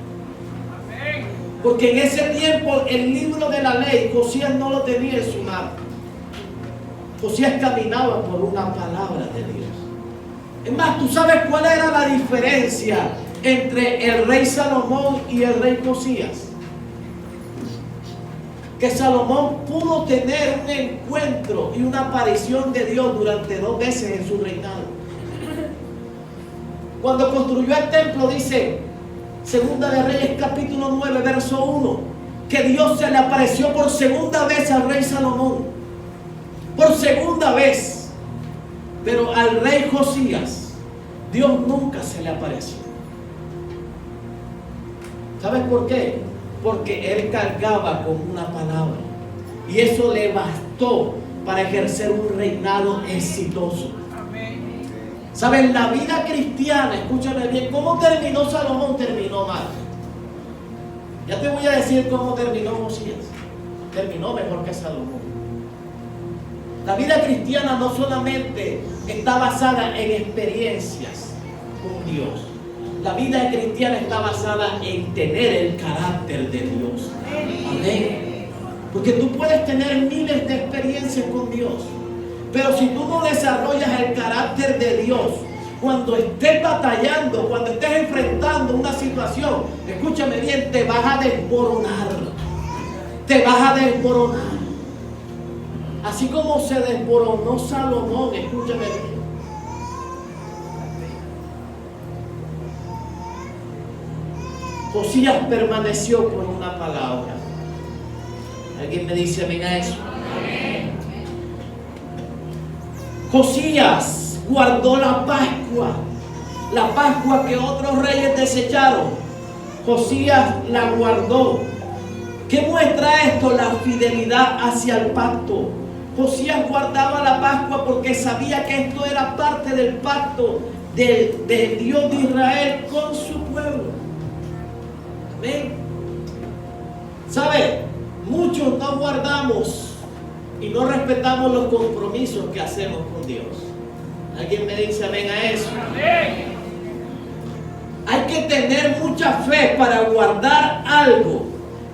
Porque en ese tiempo el libro de la ley Josías no lo tenía en su mano. Josías caminaba por una palabra de Dios. Es más, ¿tú sabes cuál era la diferencia entre el rey Salomón y el rey Josías? Que Salomón pudo tener un encuentro y una aparición de Dios durante 2 veces en su reinado. Cuando construyó el templo, dice Segunda de Reyes capítulo 9 verso 1, que Dios se le apareció por segunda vez al rey Salomón. Por segunda vez. Pero al rey Josías Dios nunca se le apareció. ¿Sabes por qué? Porque él cargaba con una palabra y eso le bastó para ejercer un reinado exitoso. ¿Saben? La vida cristiana, escúchame bien, ¿cómo terminó Salomón? Terminó mal. Ya te voy a decir cómo terminó Josías. Terminó mejor que Salomón. La vida cristiana no solamente está basada en experiencias con Dios. La vida cristiana está basada en tener el carácter de Dios. Amén. Porque tú puedes tener miles de experiencias con Dios, pero si tú no desarrollas el carácter de Dios, cuando estés batallando, cuando estés enfrentando una situación, escúchame bien, te vas a desmoronar. Te vas a desmoronar. Así como se desmoronó Salomón, escúchame bien. Josías permaneció por una palabra. ¿Alguien me dice amén a eso? Amén. Josías guardó la Pascua que otros reyes desecharon. Josías la guardó. ¿Qué muestra esto? La fidelidad hacia el pacto. Josías guardaba la Pascua porque sabía que esto era parte del pacto de Dios de Israel con su pueblo. Amén. ¿Sabe? Muchos no guardamos y no respetamos los compromisos que hacemos con Dios. ¿Alguien me dice amén a eso? Amén. Hay que tener mucha fe para guardar algo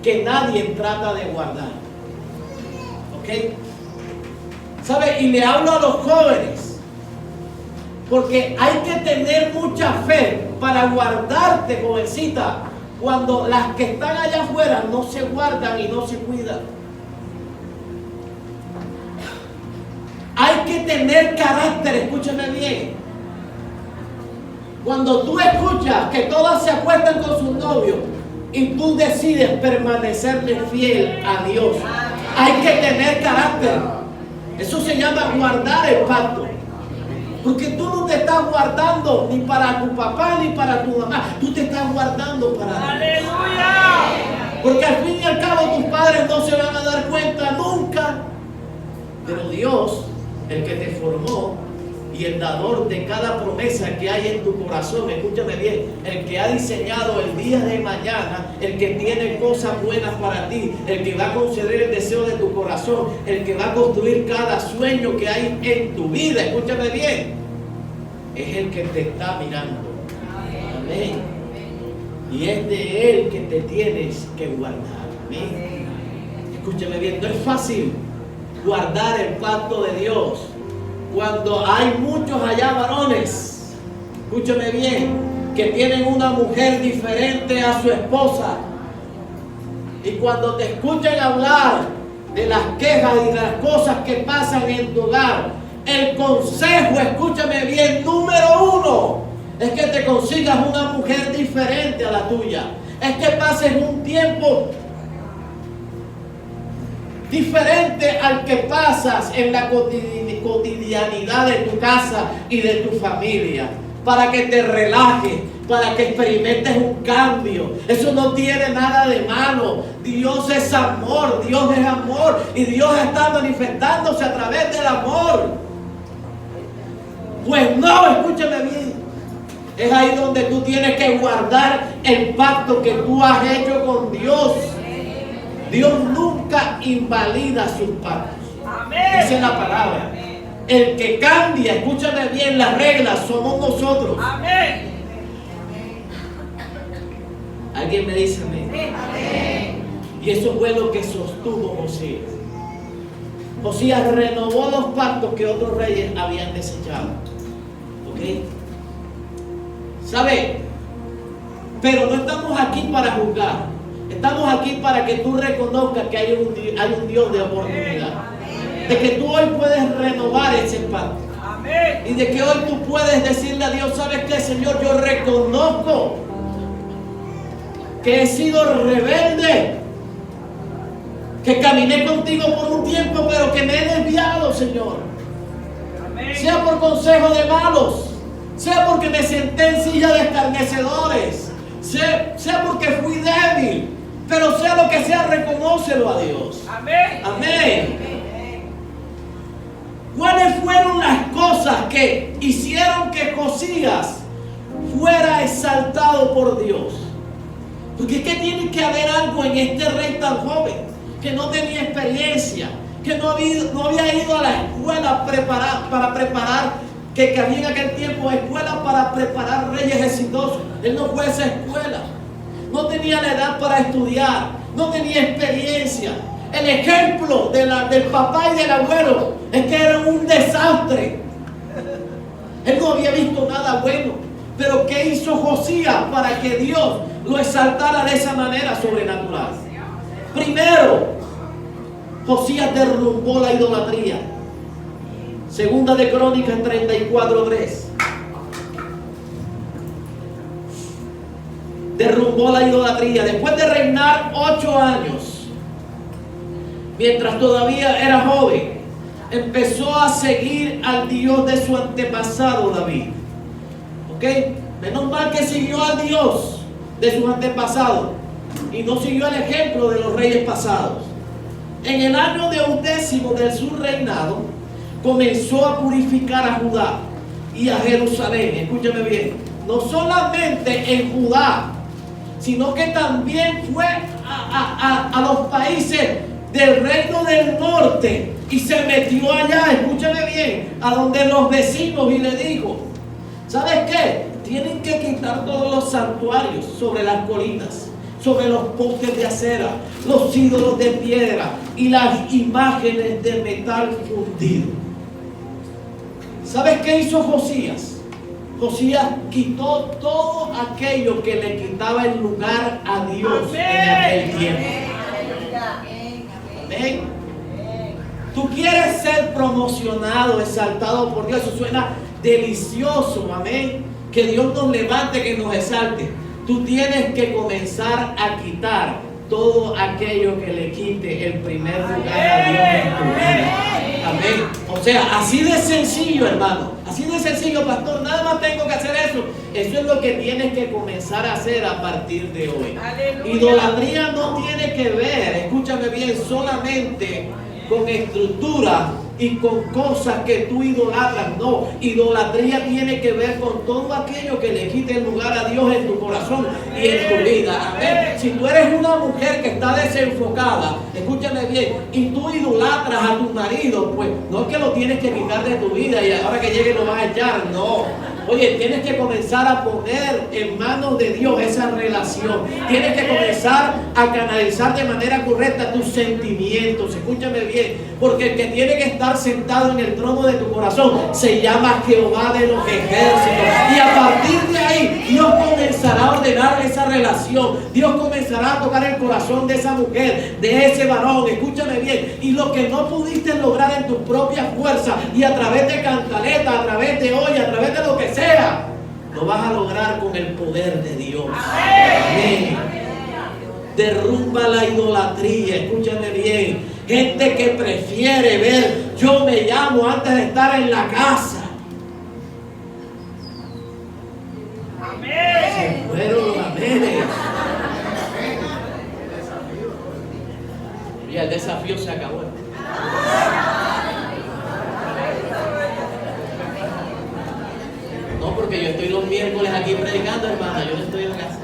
que nadie trata de guardar. ¿Ok? ¿Sabe? Y le hablo a los jóvenes, porque hay que tener mucha fe para guardarte, jovencita, cuando las que están allá afuera no se guardan y no se cuidan. Hay que tener carácter, escúchame bien. Cuando tú escuchas que todas se acuestan con sus novios y tú decides permanecerle fiel a Dios, hay que tener carácter. Eso se llama guardar el pacto. Porque tú no te estás guardando ni para tu papá ni para tu mamá. Tú te estás guardando para Dios. ¡Aleluya! Porque al fin y al cabo tus padres no se van a dar cuenta nunca. Pero Dios, el que te formó y el dador de cada promesa que hay en tu corazón, escúchame bien, el que ha diseñado el día de mañana, el que tiene cosas buenas para ti, el que va a conceder el deseo de tu corazón, el que va a construir cada sueño que hay en tu vida, escúchame bien, es el que te está mirando. Amén. Y es de él que te tienes que guardar. Amén. Escúchame bien, no es fácil guardar el pacto de Dios cuando hay muchos allá varones, escúchame bien, que tienen una mujer diferente a su esposa, y cuando te escuchan hablar de las quejas y de las cosas que pasan en tu hogar, el consejo, escúchame bien, número uno, es que te consigas una mujer diferente a la tuya, es que pases un tiempo diferente al que pasas en la cotidianidad de tu casa y de tu familia, para que te relajes, para que experimentes un cambio. Eso no tiene nada de malo. Dios es amor, y Dios está manifestándose a través del amor. Pues no, escúchame bien, es ahí donde tú tienes que guardar el pacto que tú has hecho con Dios. Dios nunca invalida sus pactos. Dice la palabra. El que cambia, escúchame bien, las reglas somos nosotros. Amén. ¿Alguien me dice amén? Amén. Y eso fue lo que sostuvo Josías. Josías renovó los pactos que otros reyes habían desechado. ¿Ok? ¿Sabe? Pero no estamos aquí para juzgar. Estamos aquí para que tú reconozcas que hay un Dios de oportunidad. De que tú hoy puedes renovar ese pacto. Y de que hoy tú puedes decirle a Dios, ¿sabes qué, Señor? Yo reconozco que he sido rebelde, que caminé contigo por un tiempo, pero que me he desviado, Señor. Sea por consejo de malos, sea porque me senté en silla de escarnecedores, sea porque fui débil, pero sea lo que sea, reconócelo a Dios. Amén. Amén. ¿Cuáles fueron las cosas que hicieron que Josías fuera exaltado por Dios? Porque es que tiene que haber algo en este rey tan joven, que no tenía experiencia, que no había ido a la escuela para preparar, que había en aquel tiempo escuelas para preparar reyes exitosos. Él no fue a esa escuela, no tenía la edad para estudiar, no tenía experiencia. El ejemplo del papá y del abuelo es que era un desastre. Él no había visto nada bueno. Pero ¿qué hizo Josías para que Dios lo exaltara de esa manera sobrenatural? Primero, Josías derrumbó la idolatría. Segunda de Crónicas 34:3. Derrumbó la idolatría. Después de reinar 8 años, mientras todavía era joven, empezó a seguir al Dios de su antepasado David. ¿Ok? Menos mal que siguió al Dios de sus antepasados y no siguió el ejemplo de los reyes pasados. En el año de 11º de su reinado, comenzó a purificar a Judá y a Jerusalén. Escúchame bien, no solamente en Judá, sino que también fue a los países del reino del norte y se metió allá, escúchame bien, a donde los vecinos y le dijo, ¿sabes qué? Tienen que quitar todos los santuarios sobre las colinas, sobre los postes de acera, los ídolos de piedra y las imágenes de metal fundido. ¿Sabes qué hizo Josías? Josías quitó todo aquello que le quitaba el lugar a Dios en aquel tiempo. Amén. Tú quieres ser promocionado, exaltado por Dios. Eso suena delicioso, amén. Que Dios nos levante, que nos exalte. Tú tienes que comenzar a quitar todo aquello que le quite el primer lugar a Dios en tu vida. Amén. O sea, así de sencillo, hermano. Así de sencillo, pastor. Nada más tengo que hacer eso. Eso es lo que tienes que comenzar a hacer a partir de hoy. Aleluya. Idolatría no tiene que ver, escúchame bien, solamente con estructura y con cosas que tú idolatras. No, idolatría tiene que ver con todo aquello que le quite el lugar a Dios en tu corazón y en tu vida. Amén. Si tú eres una mujer que está desenfocada, escúchame bien, y tú idolatras a tu marido, pues no es que lo tienes que quitar de tu vida y ahora que llegue lo vas a echar, no. Oye, tienes que comenzar a poner en manos de Dios esa relación. Tienes que comenzar a canalizar de manera correcta tus sentimientos. Escúchame bien, porque el que tiene que estar sentado en el trono de tu corazón se llama Jehová de los ejércitos. Y a partir de ahí, Dios comenzará a ordenar esa relación. Dios comenzará a tocar el corazón de esa mujer, de ese varón. Escúchame bien. Y lo que no pudiste lograr en tus propias fuerzas y a través de cantaleta, a través de olla, a través de lo que sea, lo vas a lograr con el poder de Dios. Amén. Derrumba la idolatría. Escúchame bien. Gente que prefiere ver yo me llamo antes de estar en la casa. Amén. Se fueron los amenes. Y el desafío se acabó. No, porque yo estoy los miércoles aquí predicando, hermana. Yo no estoy en la casa.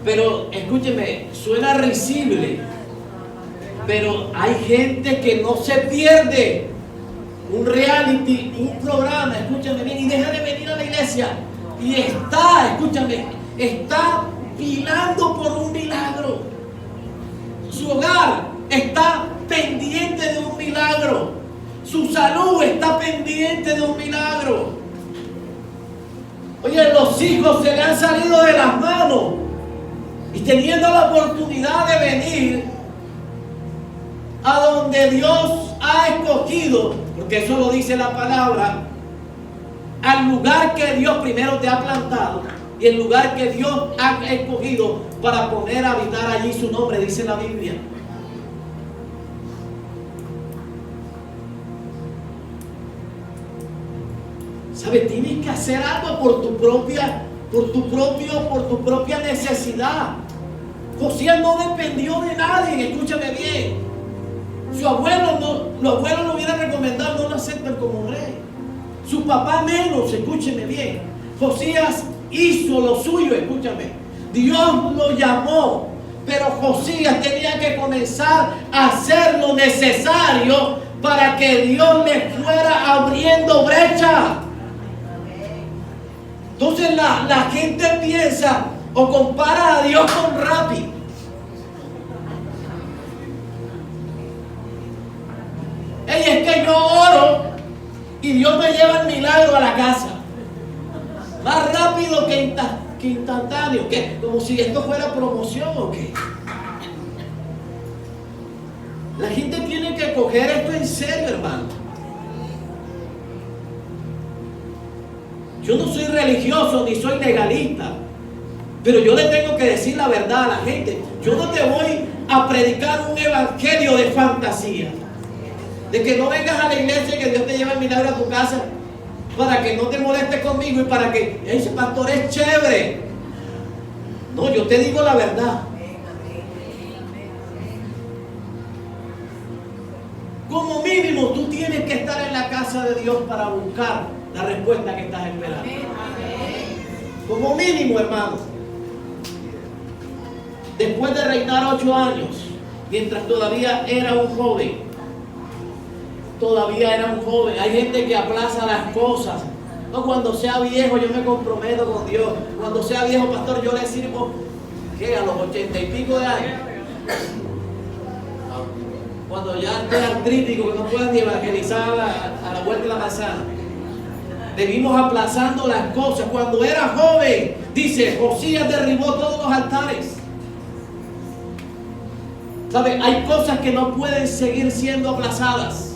Pero escúcheme, suena risible, pero hay gente que no se pierde un reality, un programa, escúchame bien, y deja de venir a la iglesia y está, escúchame, está pilando por un milagro. Su hogar está pendiente de un milagro. Su salud está pendiente de un milagro. Oye, los hijos se le han salido de las manos. Y teniendo la oportunidad de venir a donde Dios ha escogido, porque eso lo dice la palabra, al lugar que Dios primero te ha plantado y el lugar que Dios ha escogido para poner a habitar allí su nombre, dice la Biblia. ¿Sabes? Tienes que hacer algo por tu propia necesidad. Josías no dependió de nadie, escúchame bien. Los abuelos no hubieran recomendado no lo acepten como rey. Su papá menos, escúcheme bien. Josías hizo lo suyo, escúchame. Dios lo llamó, pero Josías tenía que comenzar a hacer lo necesario para que Dios le fuera abriendo brecha. Entonces la gente piensa o compara a Dios con Rappi. Ey, es que yo oro y Dios me lleva el milagro a la casa. Más rápido que instantáneo. ¿Qué? Como si esto fuera promoción o qué. La gente tiene que coger esto en serio, hermano. Yo no soy religioso ni soy legalista, pero yo le tengo que decir la verdad a la gente. Yo no te voy a predicar un evangelio de fantasía, de que no vengas a la iglesia y que Dios te lleve el milagro a tu casa para que no te molestes conmigo y para que ese pastor es chévere. No, yo te digo la verdad. que estar en la casa de Dios para buscar la respuesta que estás esperando. Como mínimo, hermano. Después de reinar 8 años, mientras todavía era un joven. Hay gente que aplaza las cosas. No, cuando sea viejo yo me comprometo con Dios. Cuando sea viejo, pastor, yo le sirvo, ¿qué? A los 80 y pico de años. Cuando ya esté artrítico, que no pueda ni evangelizar a la vuelta de la manzana. Debimos aplazando las cosas. Cuando era joven, dice, Josías derribó todos los altares. ¿Sabe? Hay cosas que no pueden seguir siendo aplazadas.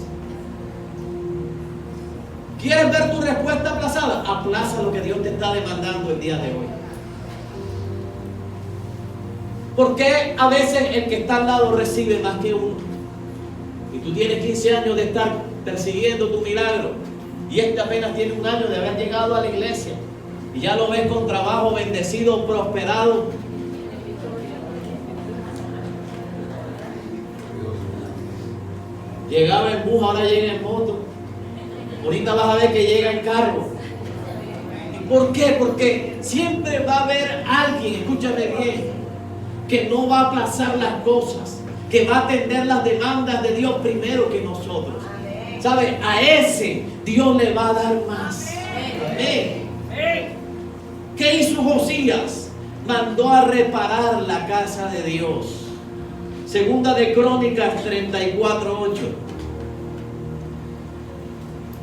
¿Quieres ver tu respuesta aplazada? Aplaza lo que Dios te está demandando el día de hoy. ¿Por qué a veces el que está al lado recibe más que uno? Y tú tienes 15 años de estar persiguiendo tu milagro. Y este apenas tiene 1 año de haber llegado a la iglesia. Y ya lo ves con trabajo bendecido, prosperado. Llegaba en bus, ahora llega en moto. Ahorita vas a ver que llega en carro. ¿Y por qué? Porque siempre va a haber alguien, escúchame bien, que no va a aplazar las cosas, que va a atender las demandas de Dios primero que nosotros. ¿Sabe? A ese Dios le va a dar más. Amén. ¿Qué hizo Josías? Mandó a reparar la casa de Dios. Segunda de Crónicas 34:8.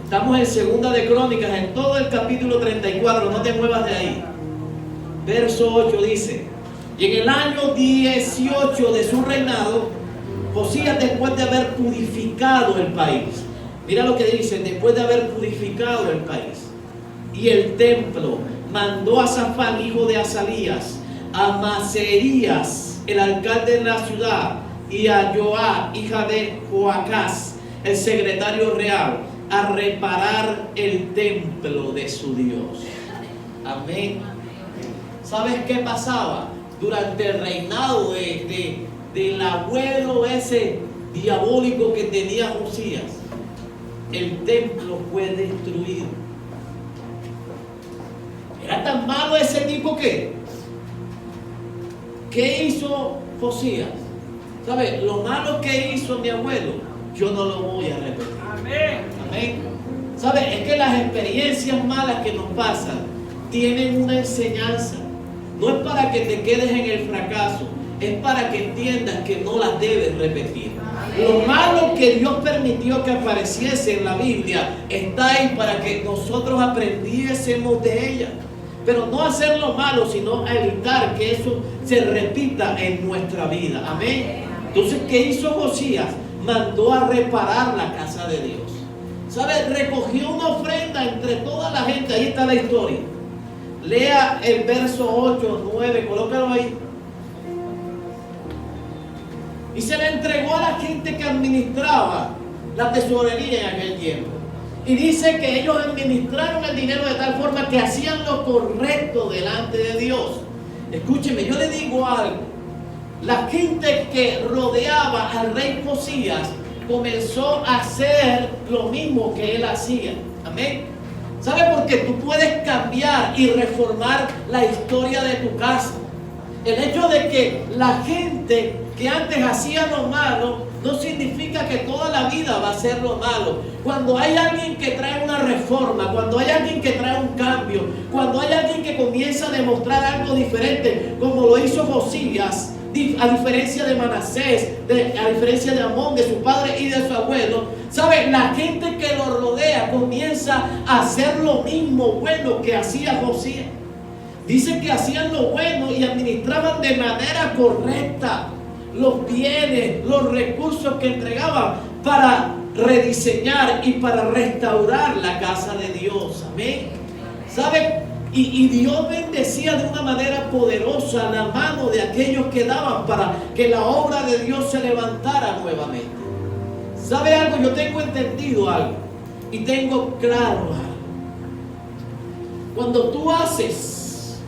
Estamos en Segunda de Crónicas, en todo el capítulo 34, no te muevas de ahí. Verso 8 dice: y en el año 18 de su reinado, Josías, después de haber purificado el país, mira lo que dice, después de haber purificado el país y el templo, mandó a Safán, hijo de Azalías, a Maserías, el alcalde de la ciudad, y a Joab, hija de Joacás, el secretario real, a reparar el templo de su Dios. Amén. ¿Sabes qué pasaba? Durante el reinado del abuelo ese diabólico que tenía Josías, el templo fue destruido. Era tan malo ese tipo que, ¿qué hizo Josías? ¿Sabes? Lo malo que hizo mi abuelo, yo no lo voy a repetir. Amén. Amén. ¿Sabes? Es que las experiencias malas que nos pasan tienen una enseñanza. No es para que te quedes en el fracaso, es para que entiendas que no las debes repetir. Lo malo que Dios permitió que apareciese en la Biblia está ahí para que nosotros aprendiésemos de ella. Pero no hacer lo malo, sino evitar que eso se repita en nuestra vida. Amén. Entonces, ¿qué hizo Josías? Mandó a reparar la casa de Dios. ¿Sabe? Recogió una ofrenda entre toda la gente. Ahí está la historia. Lea el verso 8, 9, colócalo ahí. Y se le entregó a la gente que administraba la tesorería en aquel tiempo. Y dice que ellos administraron el dinero de tal forma que hacían lo correcto delante de Dios. Escúcheme, yo le digo algo. La gente que rodeaba al rey Josías comenzó a hacer lo mismo que él hacía. Amén. ¿Sabe por qué? Tú puedes cambiar y reformar la historia de tu casa. El hecho de que la gente que antes hacía lo malo no significa que toda la vida va a ser lo malo. Cuando hay alguien que trae una reforma, cuando hay alguien que trae un cambio, cuando hay alguien que comienza a demostrar algo diferente, como lo hizo Josías, a diferencia de Manasés, a diferencia de Amón, de su padre y de su abuelo, ¿sabe? La gente que lo rodea comienza a hacer lo mismo bueno que hacía Josías. Dice que hacían lo bueno y administraban de manera correcta los bienes, los recursos que entregaban para rediseñar y para restaurar la casa de Dios. Amén. ¿Sabe? Y Dios bendecía de una manera poderosa la mano de aquellos que daban para que la obra de Dios se levantara nuevamente. ¿Sabe algo? Yo tengo entendido algo y tengo claro algo. Cuando tú haces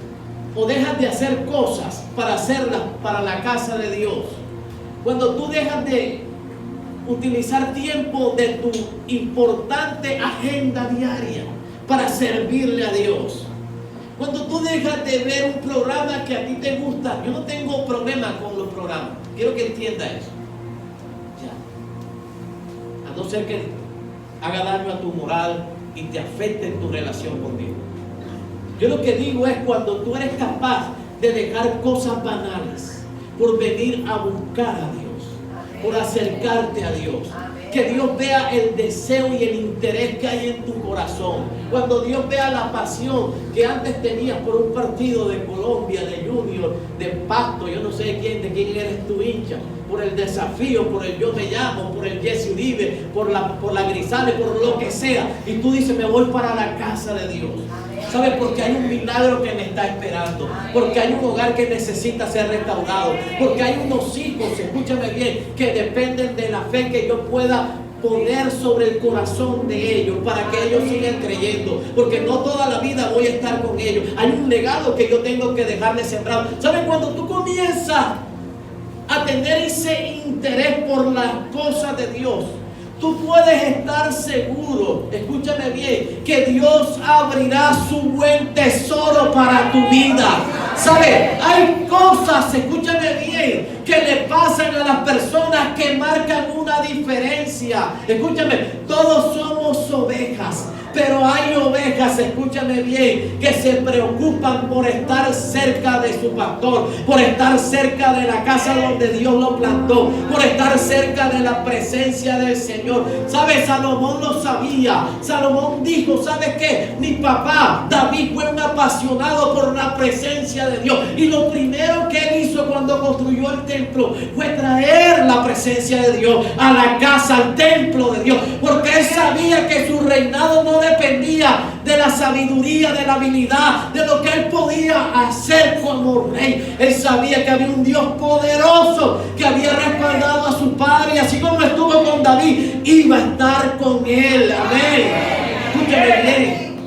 o dejas de hacer cosas para hacerlas para la casa de Dios, cuando tú dejas de utilizar tiempo de tu importante agenda diaria para servirle a Dios. Cuando tú dejas de ver un programa que a ti te gusta, yo no tengo problema con los programas, quiero que entienda eso. Ya. A no ser que haga daño a tu moral y te afecte en tu relación conmigo. Yo lo que digo es cuando tú eres capaz de dejar cosas banales por venir a buscar a Dios, por acercarte a Dios. Que Dios vea el deseo y el interés que hay en tu corazón. Cuando Dios vea la pasión que antes tenías por un partido de Colombia, de Junior, de Pasto, yo no sé de quién eres tu hincha, por el Desafío, por el Yo Me Llamo, por el Jesse Uribe, por la Grisales, por lo que sea, y tú dices, me voy para la casa de Dios. ¿Sabes? Porque hay un milagro que me está esperando. Porque hay un hogar que necesita ser restaurado. Porque hay unos hijos, escúchame bien, que dependen de la fe que yo pueda poner sobre el corazón de ellos para que ellos sigan creyendo. Porque no toda la vida voy a estar con ellos. Hay un legado que yo tengo que dejarles sembrado. ¿Sabes? Cuando tú comienzas a tener ese interés por las cosas de Dios, tú puedes estar seguro, escúchame bien, que Dios abrirá su buen tesoro para tu vida. ¿Sabes? Hay cosas, escúchame bien, que le pasan a las personas que marcan una diferencia. Escúchame, todos somos ovejas. Pero hay ovejas, escúchame bien, que se preocupan por estar cerca de su pastor, por estar cerca de la casa donde Dios lo plantó, por estar cerca de la presencia del Señor. ¿Sabes? Salomón lo sabía. Salomón dijo, ¿sabes qué? Mi papá David fue un apasionado por la presencia de Dios. Y lo primero que él hizo cuando construyó el templo fue traer la presencia de Dios a la casa, al templo de Dios. Porque él sabía que su reinado no dependía de la sabiduría, de la habilidad, de lo que él podía hacer como rey. Él sabía que había un Dios poderoso que había respaldado a su padre, y así como estuvo con David, iba a estar con él. Amén. Escúchame bien.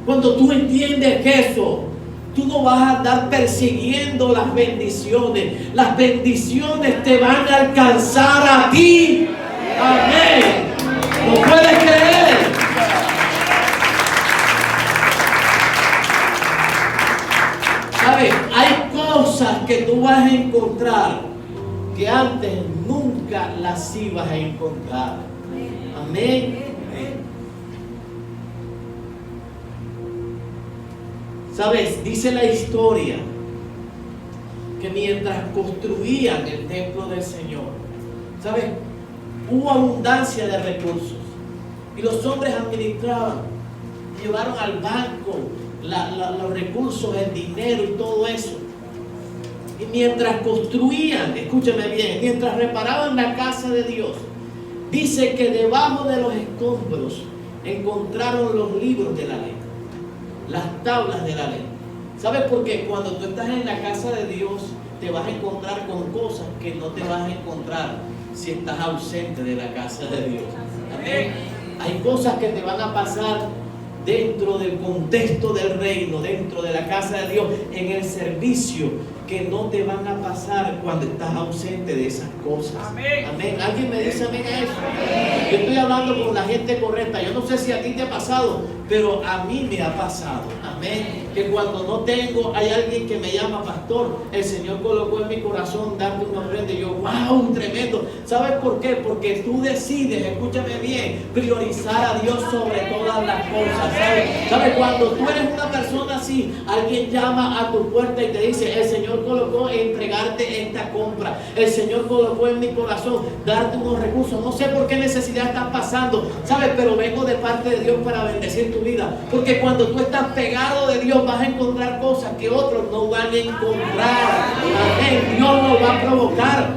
Cuando tú entiendes eso, tú no vas a andar persiguiendo las bendiciones. Las bendiciones te van a alcanzar a ti. Amén. ¿No puedes creer? ¿Sabes? Hay cosas que tú vas a encontrar que antes nunca las ibas a encontrar. Amén. ¿Sabes? Dice la historia que mientras construían el templo del Señor, ¿sabes? Hubo abundancia de recursos y los hombres administraban, llevaron al banco los recursos, el dinero y todo eso. Y mientras construían, escúchame bien, mientras reparaban la casa de Dios, dice que debajo de los escombros encontraron los libros de la ley, las tablas de la ley. ¿Sabes por qué? Cuando tú estás en la casa de Dios, te vas a encontrar con cosas que no te vas a encontrar si estás ausente de la casa de Dios. Amén. Hay cosas que te van a pasar dentro del contexto del reino, dentro de la casa de Dios, en el servicio, que no te van a pasar cuando estás ausente de esas cosas. Amén. Amén. ¿Alguien me dice amén a eso? Amén. Yo estoy hablando con la gente correcta. Yo no sé si a ti te ha pasado, pero a mí me ha pasado. Amén. Que cuando no tengo, hay alguien que me llama pastor. El Señor colocó en mi corazón darte una ofrenda. Y yo, wow, tremendo. ¿Sabes por qué? Porque tú decides, escúchame bien, priorizar a Dios sobre todas las cosas. ¿Sabes? Cuando tú eres una persona así, alguien llama a tu puerta y te dice, el Señor colocó entregarte esta compra. El Señor colocó en mi corazón darte unos recursos. No sé por qué necesidad estás pasando, ¿sabes? Pero vengo de parte de Dios para bendecir tu vida. Porque cuando tú estás pegado de Dios, vas a encontrar cosas que otros no van a encontrar. Amén. Dios lo va a provocar.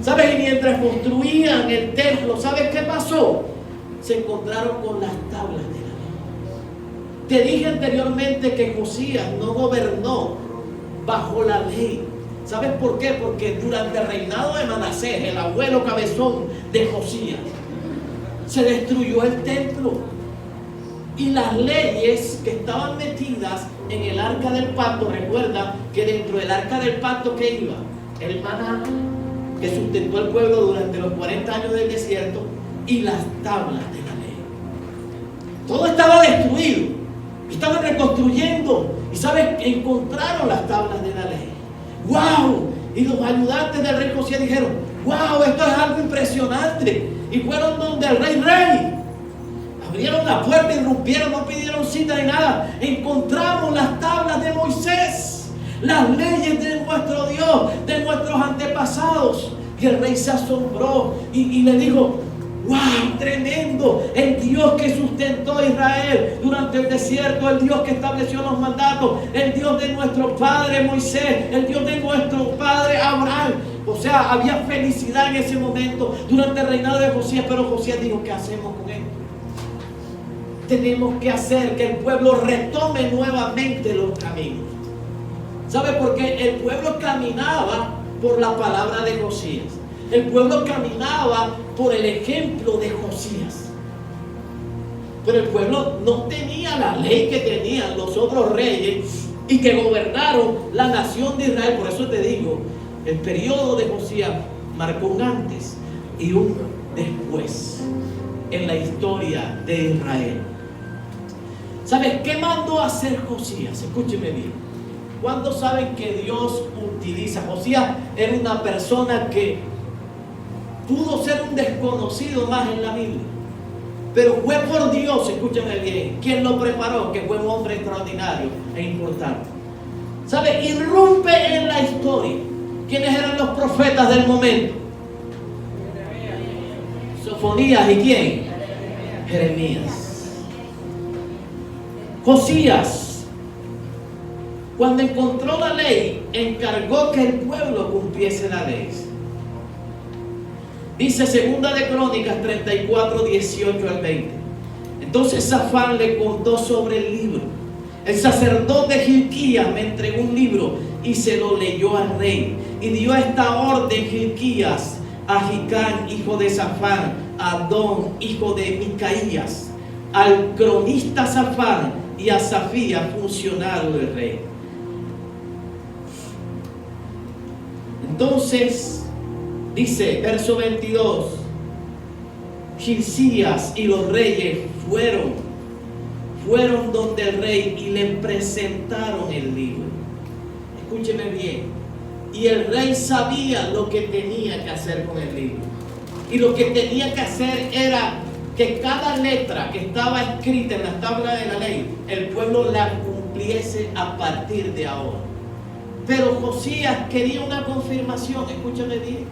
¿Sabes? Y mientras construían el templo, ¿sabes qué pasó? Se encontraron con las tablas de la ley. Te dije anteriormente que Josías no gobernó bajo la ley. ¿Sabes por qué? Porque durante el reinado de Manasés, el abuelo cabezón de Josías, se destruyó el templo. Y las leyes que estaban metidas en el arca del pacto, recuerda que dentro del arca del pacto, ¿qué iba? El maná. que sustentó al pueblo durante los 40 años del desierto y las tablas de la ley. Todo estaba destruido. Estaban reconstruyendo. Y ¿sabes? Encontraron las tablas de la ley. ¡Wow! Y los ayudantes del rey Josías dijeron: ¡wow! Esto es algo impresionante. Y fueron donde el rey. Abrieron la puerta, irrumpieron, no pidieron cita ni nada. Encontramos las tablas de Moisés, las leyes de nuestro Dios, de nuestros antepasados. Y el rey se asombró y le dijo: ¡wow! Tremendo. El Dios que sustentó a Israel durante el desierto, el Dios que estableció los mandatos, el Dios de nuestro padre Moisés, el Dios de nuestro padre Abraham. O sea, había felicidad en ese momento durante el reinado de Josías. Pero Josías dijo: ¿qué hacemos con esto? Tenemos que hacer que el pueblo retome nuevamente los caminos. ¿Sabe? Porque el pueblo caminaba por la palabra de Josías. El pueblo caminaba por el ejemplo de Josías. Pero el pueblo no tenía la ley que tenían los otros reyes y que gobernaron la nación de Israel. Por eso te digo, el periodo de Josías marcó un antes y un después en la historia de Israel. ¿Sabes qué mandó a hacer Josías? Escúcheme bien. ¿Cuántos saben que Dios utiliza? Josías era una persona que pudo ser un desconocido más en la Biblia, pero fue por Dios, escúchame bien, quien lo preparó, que fue un hombre extraordinario e importante. ¿Sabe? Irrumpe en la historia. ¿Quiénes eran los profetas del momento? Sofonías. ¿Y quién? Jeremías. Josías, cuando encontró la ley, encargó que el pueblo cumpliese la ley. Dice 2 de Crónicas 34, 18 al 20. Entonces Safán le contó sobre el libro. El sacerdote Gilquías me entregó un libro y se lo leyó al rey. Y dio esta orden Gilquías a Hicán, hijo de Safán, a Adón, hijo de Micaías, al cronista Safán y a Safía, funcionario del rey. Entonces, dice, verso 22, Gilcías y los reyes fueron donde el rey y le presentaron el libro. Escúcheme bien. Y el rey sabía lo que tenía que hacer con el libro. Y lo que tenía que hacer era que cada letra que estaba escrita en la tabla de la ley, el pueblo la cumpliese a partir de ahora. Pero Josías quería una confirmación, escúchame bien.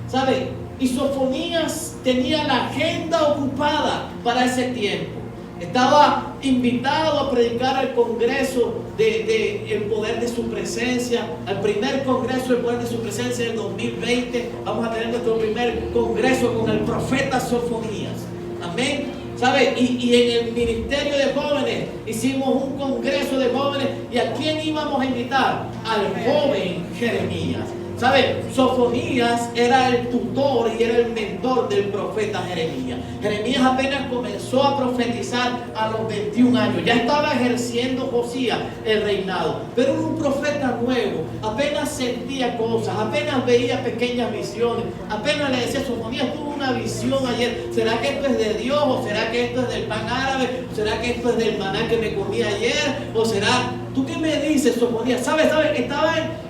¿Sabe? Y Sofonías tenía la agenda ocupada para ese tiempo. Estaba invitado a predicar al Congreso el poder de su presencia, al primer Congreso del poder de su presencia del 2020. Vamos a tener nuestro primer Congreso con el profeta Sofonías. Amén. ¿Sabe? Y en el ministerio de jóvenes hicimos un congreso de jóvenes. ¿Y a quién íbamos a invitar? Al joven Jeremías. ¿Sabe? Sofonías era el tutor y era el mentor del profeta Jeremías. Jeremías apenas comenzó a profetizar a los 21 años. Ya estaba ejerciendo Josías el reinado. Pero era un profeta nuevo. Apenas sentía cosas. Apenas veía pequeñas visiones. Apenas le decía: Sofonías, tuvo una visión ayer. ¿Será que esto es de Dios? ¿O será que esto es del pan árabe? ¿O será que esto es del maná que me comí ayer? ¿O será? ¿Tú qué me dices, Sofonías? ¿Sabes?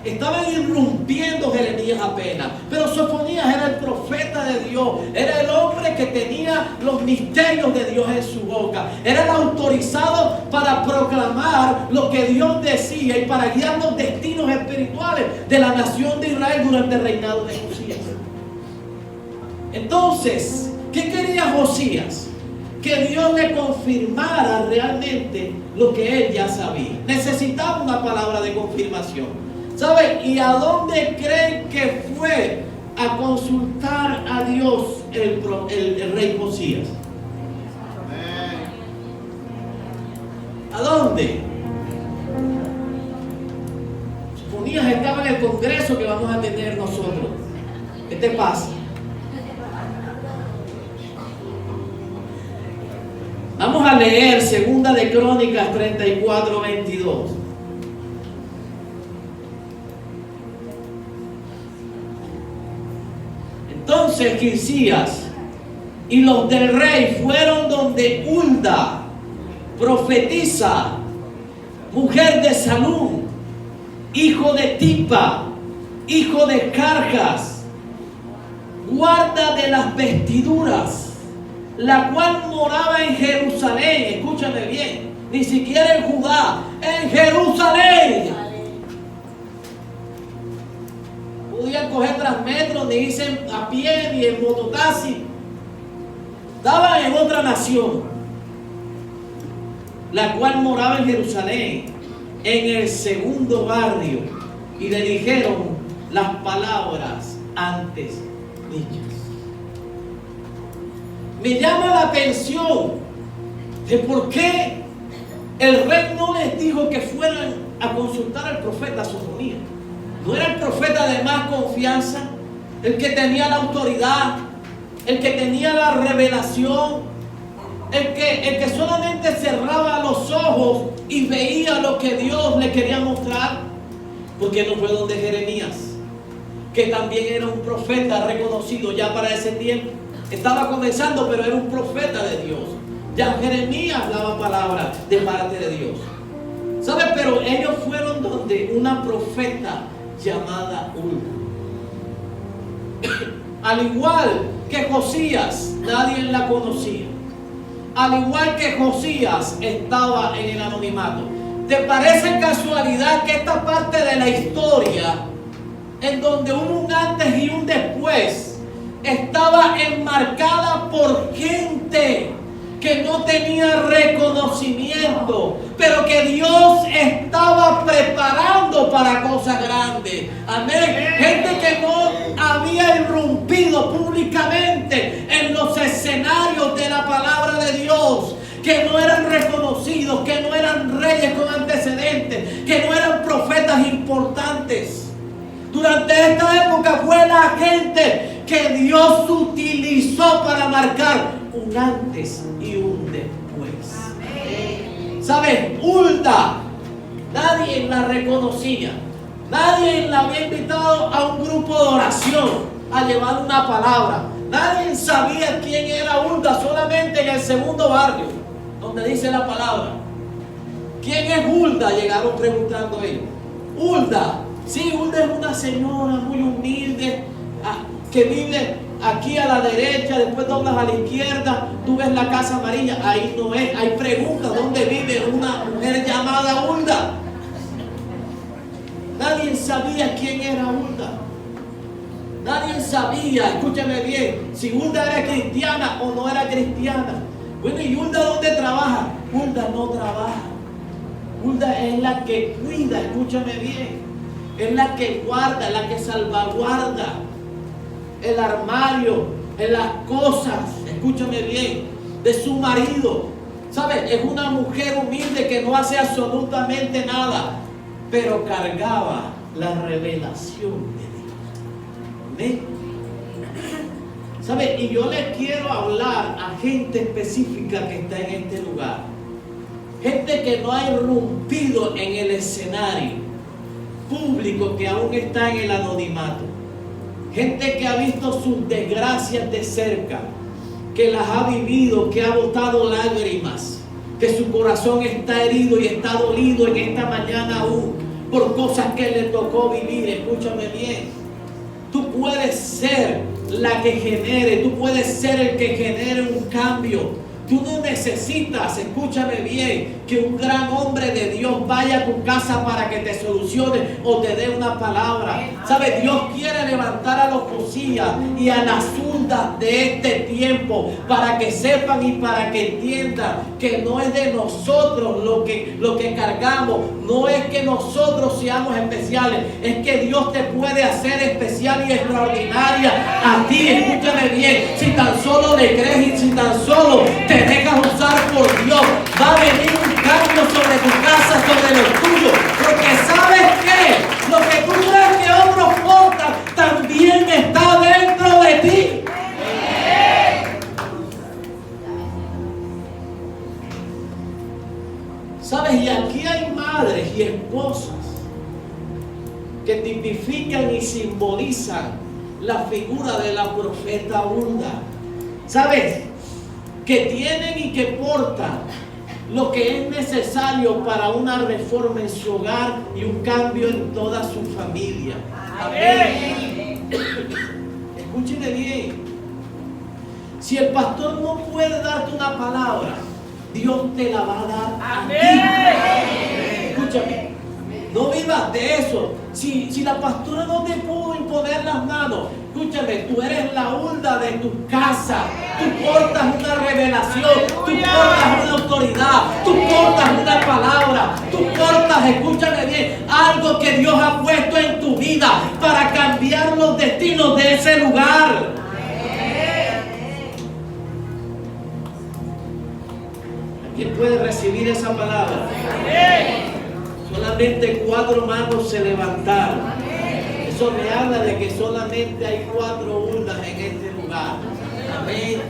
Estaban irrumpiendo Jeremías apenas. Pero Sofonías era el profeta de Dios. Era el hombre que tenía los misterios de Dios en su boca. Era el autorizado para proclamar lo que Dios decía y para guiar los destinos espirituales de la nación de Israel durante el reinado de Josías. Entonces, ¿qué quería Josías? Que Dios le confirmara realmente lo que él ya sabía. Necesitaba una palabra de confirmación. ¿Sabe? ¿Y a dónde creen que fue a consultar a Dios el rey Josías? ¿A dónde? Sofonías estaba en el congreso que vamos a tener nosotros. ¿Qué te pasa? Vamos a leer 2 de Crónicas 34, 22. Entonces Hilcías y los del rey fueron donde Hulda, profetisa, mujer de Salum, hijo de Tipa, hijo de Carjas, guarda de las vestiduras, la cual moraba en Jerusalén. Escúchame bien, ni siquiera en Judá, en Jerusalén. Podían coger Transmetro, ni irse a pie, ni en mototaxi. Estaban en otra nación, la cual moraba en Jerusalén, en el segundo barrio, y le dijeron las palabras antes dichas. Me llama la atención de por qué el rey no les dijo que fueran a consultar al profeta Sofonías. ¿No era el profeta de más confianza? El que tenía la autoridad, el que tenía la revelación, el que solamente cerraba los ojos y veía lo que Dios le quería mostrar. Porque no fue donde Jeremías, que también era un profeta reconocido ya para ese tiempo. Estaba comenzando, pero era un profeta de Dios. Ya Jeremías daba palabra de parte de Dios. ¿Sabes? Pero ellos fueron donde una profeta llamada Hulda. Al igual que Josías, nadie la conocía. Al igual que Josías, estaba en el anonimato. ¿Te parece casualidad que esta parte de la historia, en donde hubo un antes y un después, estaba enmarcada por gente que no tenía reconocimiento, pero que Dios estaba preparando para cosas grandes? Amén. Gente que no había irrumpido públicamente en los escenarios de la palabra de Dios, que no eran reconocidos, que no eran reyes con antecedentes, que no eran profetas importantes. Durante esta época fue la gente que Dios utilizó para marcar un antes y un después. ¿Sabes? Hulda, nadie la reconocía, nadie la había invitado a un grupo de oración a llevar una palabra. Nadie sabía quién era Hulda, solamente en el segundo barrio, donde dice la palabra. ¿Quién es Hulda? Llegaron preguntando ellos. Hulda, sí, Hulda es una señora muy humilde, que vive aquí a la derecha, después doblas a la izquierda, tú ves la casa amarilla, ahí no es. Hay preguntas, ¿dónde vive una mujer llamada Hulda? Nadie sabía quién era Hulda. Nadie sabía, escúchame bien, si Hulda era cristiana o no era cristiana. Bueno, ¿y Hulda dónde trabaja? Hulda no trabaja. Hulda es la que cuida, escúchame bien. Es la que guarda, es la que salvaguarda el armario, en las cosas, escúchame bien, de su marido. ¿Sabes? Es una mujer humilde que no hace absolutamente nada, pero cargaba la revelación de Dios. ¿Amén? ¿Sabes? Y yo les quiero hablar a gente específica que está en este lugar. Gente que no ha irrumpido en el escenario público, que aún está en el anonimato. Gente que ha visto sus desgracias de cerca, que las ha vivido, que ha botado lágrimas, que su corazón está herido y está dolido en esta mañana aún por cosas que le tocó vivir. Escúchame bien, tú puedes ser la que genere, tú puedes ser el que genere un cambio. Tú no necesitas, escúchame bien, que un gran hombre de Dios vaya a tu casa para que te solucione o te dé una palabra. ¿Sabes? Dios quiere levantar a los Josías y a las Huldas de este tiempo para que sepan y para que entiendan que no es de nosotros lo que cargamos. No es que nosotros seamos especiales, es que Dios te puede hacer especial y extraordinaria a ti. Escúchame bien, si tan solo le crees y si tan solo te dejas usar por Dios, va a venir un cambio sobre tu casa, sobre los tuyos. Porque ¿sabes qué? Lo que tú crees que otros portan también está dentro de ti. ¿Sabes? Y aquí hay madres y esposas que tipifican y simbolizan la figura de la profeta Hulda. ¿Sabes? Que tienen y que portan lo que es necesario para una reforma en su hogar y un cambio en toda su familia. Amén. Escúcheme bien. Si el pastor no puede darte una palabra, Dios te la va a dar a ti. Escúchame. No vivas de eso. Si la pastora no te pudo imponer las manos, escúchame, tú eres la Hulda de tu casa. Tú portas una revelación, tú portas una autoridad, tú portas una palabra, tú portas, escúchame bien, algo que Dios ha puesto en tu vida para cambiar los destinos de ese lugar. ¿Quién puede recibir esa palabra? Solamente 4 manos se levantaron. Eso me habla de que solamente hay 4 Huldas en este lugar. Amén.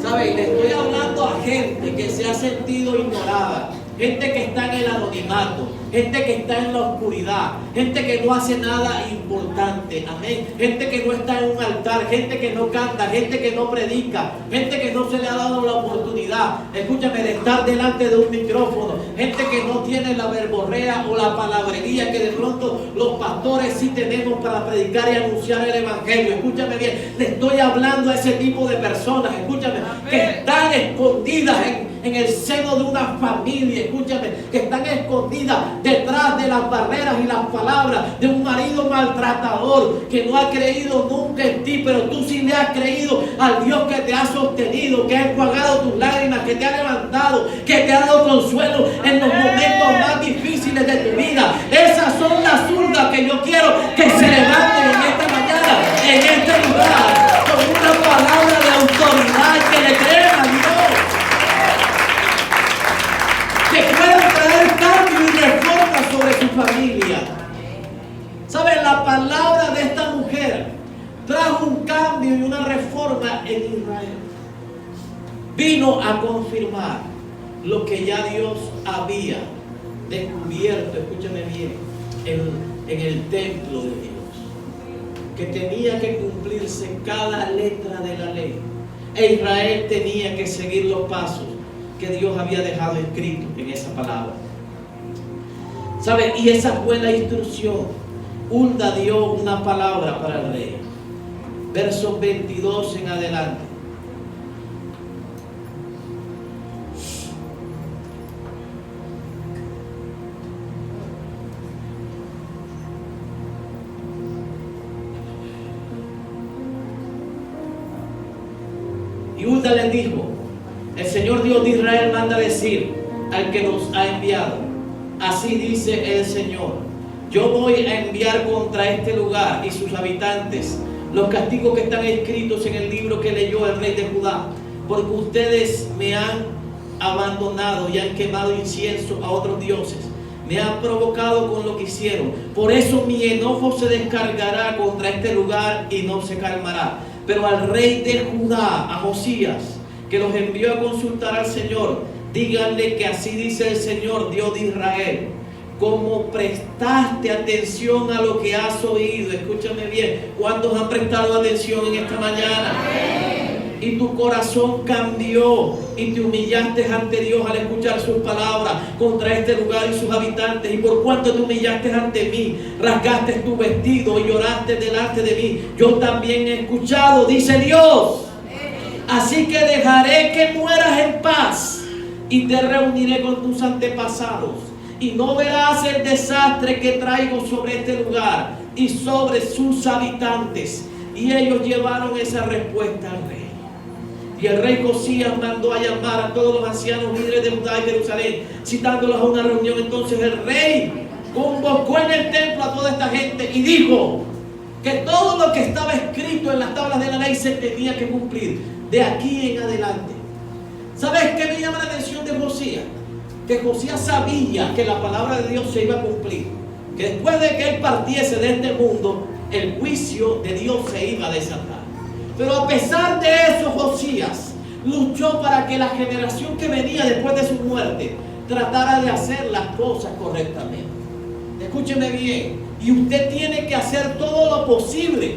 ¿Saben? Le estoy hablando a gente que se ha sentido ignorada, gente que está en el anonimato, gente que está en la oscuridad, gente que no hace nada importante. Amén. Gente que no está en un altar, gente que no canta, gente que no predica, gente que no se le ha dado la oportunidad, escúchame, de estar delante de un micrófono, gente que no tiene la verborrea o la palabrería que de pronto los pastores sí tenemos para predicar y anunciar el evangelio. Escúchame bien, le estoy hablando a ese tipo de personas, escúchame, que están escondidas en el seno de una familia, escúchame, que están escondidas detrás de las barreras y las palabras de un marido maltratador que no ha creído nunca en ti, pero tú sí le has creído al Dios que te ha sostenido, que ha enjuagado tus lágrimas, que te ha levantado, que te ha dado consuelo en los momentos más difíciles de tu vida. Esas son las Huldas que yo quiero que se levanten en esta mañana, en este lugar, con una palabra de autoridad, que le crean a Dios, que puedan traer cambio y reforma sobre su familia. ¿Saben? La palabra de esta mujer trajo un cambio y una reforma en Israel. Vino a confirmar lo que ya Dios había descubierto, escúchame bien, en el templo de Dios, que tenía que cumplirse cada letra de la ley, e Israel tenía que seguir los pasos que Dios había dejado escrito en esa palabra. ¿Sabe? Y esa fue la instrucción. Hulda dio una palabra para el rey. Versos 22 en adelante. Y Hulda les dijo: el Señor Dios de Israel manda decir al que nos ha enviado: así dice el Señor, yo voy a enviar contra este lugar y sus habitantes los castigos que están escritos en el libro que leyó el rey de Judá, porque ustedes me han abandonado y han quemado incienso a otros dioses, me han provocado con lo que hicieron. Por eso mi enojo se descargará contra este lugar y no se calmará. Pero al rey de Judá, a Josías, que los envió a consultar al Señor, díganle que así dice el Señor Dios de Israel: como prestaste atención a lo que has oído, escúchame bien, ¿cuántos han prestado atención en esta mañana? Y tu corazón cambió y te humillaste ante Dios al escuchar sus palabras contra este lugar y sus habitantes. Y por cuanto te humillaste ante mí, rasgaste tu vestido y lloraste delante de mí, yo también he escuchado, dice Dios. Así que dejaré que mueras en paz y te reuniré con tus antepasados, y no verás el desastre que traigo sobre este lugar y sobre sus habitantes. Y ellos llevaron esa respuesta al rey. Y el rey Josías mandó a llamar a todos los ancianos líderes de Judá y Jerusalén, citándolos a una reunión. Entonces el rey convocó en el templo a toda esta gente y dijo que todo lo que estaba escrito en las tablas de la ley se tenía que cumplir de aquí en adelante. ¿Sabes qué me llama la atención de Josías? Que Josías sabía que la palabra de Dios se iba a cumplir, que después de que él partiese de este mundo, el juicio de Dios se iba a desatar. Pero a pesar de eso, Josías luchó para que la generación que venía después de su muerte tratara de hacer las cosas correctamente. Escúcheme bien, y usted tiene que hacer todo lo posible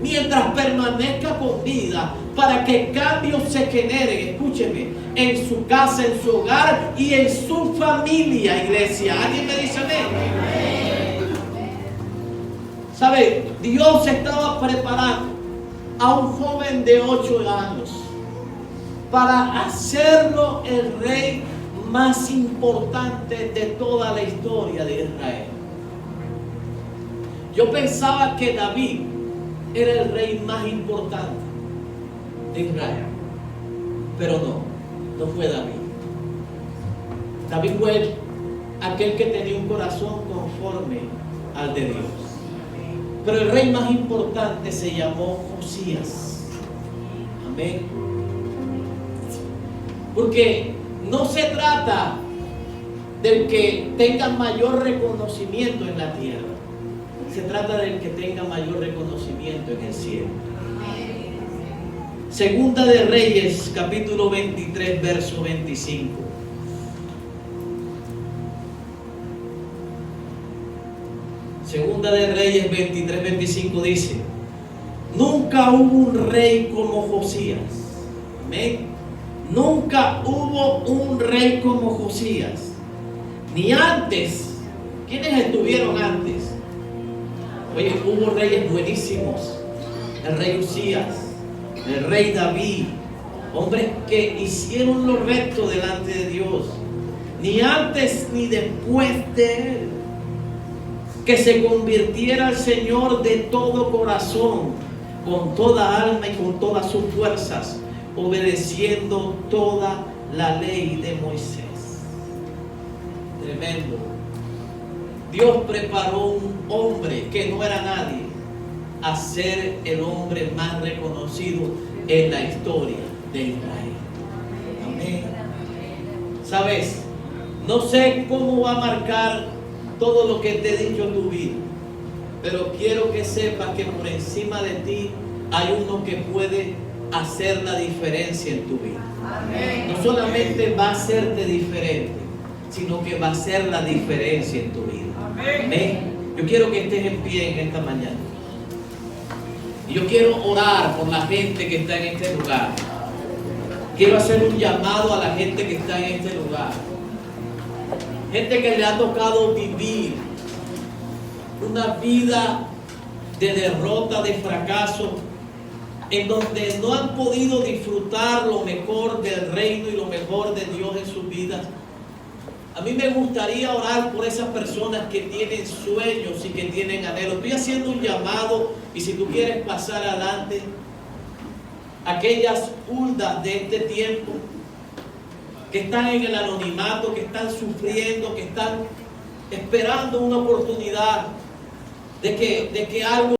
mientras permanezca con vida, para que cambios se generen, escúcheme, en su casa, en su hogar y en su familia, iglesia. ¿Alguien me dice amén? ¿Sabe? Dios estaba preparando a un joven de 8 años para hacerlo el rey más importante de toda la historia de Israel. Yo pensaba que David era el rey más importante de Israel, pero no fue David. David fue aquel que tenía un corazón conforme al de Dios. Pero el rey más importante se llamó Josías. Amén. Porque no se trata del que tenga mayor reconocimiento en la tierra. Se trata del que tenga mayor reconocimiento en el cielo. Segunda de Reyes, capítulo 23, verso 25. Segunda de Reyes 23, 25 dice: nunca hubo un rey como Josías. Amén. Nunca hubo un rey como Josías. Ni antes. ¿Quiénes estuvieron antes? Oye, hubo reyes buenísimos. El rey Usías, el rey David, hombres que hicieron lo recto delante de Dios. Ni antes ni después de él. Que se convirtiera al Señor de todo corazón, con toda alma y con todas sus fuerzas, obedeciendo toda la ley de Moisés. Tremendo. Dios preparó un hombre que no era nadie a ser el hombre más reconocido en la historia de Israel. Amén. ¿Sabes? No sé cómo va a marcar todo lo que te he dicho en tu vida, pero quiero que sepas que por encima de ti hay uno que puede hacer la diferencia en tu vida. Amén. No solamente va a hacerte diferente, sino que va a hacer la diferencia en tu vida. Amén. Amén. Yo quiero que estés en pie en esta mañana. Y yo quiero orar por la gente que está en este lugar. Quiero hacer un llamado a la gente que está en este lugar. Gente que le ha tocado vivir una vida de derrota, de fracaso, en donde no han podido disfrutar lo mejor del reino y lo mejor de Dios en sus vidas. A mí me gustaría orar por esas personas que tienen sueños y que tienen anhelos. Estoy haciendo un llamado, y si tú quieres pasar adelante, aquellas huldas de este tiempo que están en el anonimato, que están sufriendo, que están esperando una oportunidad de que algo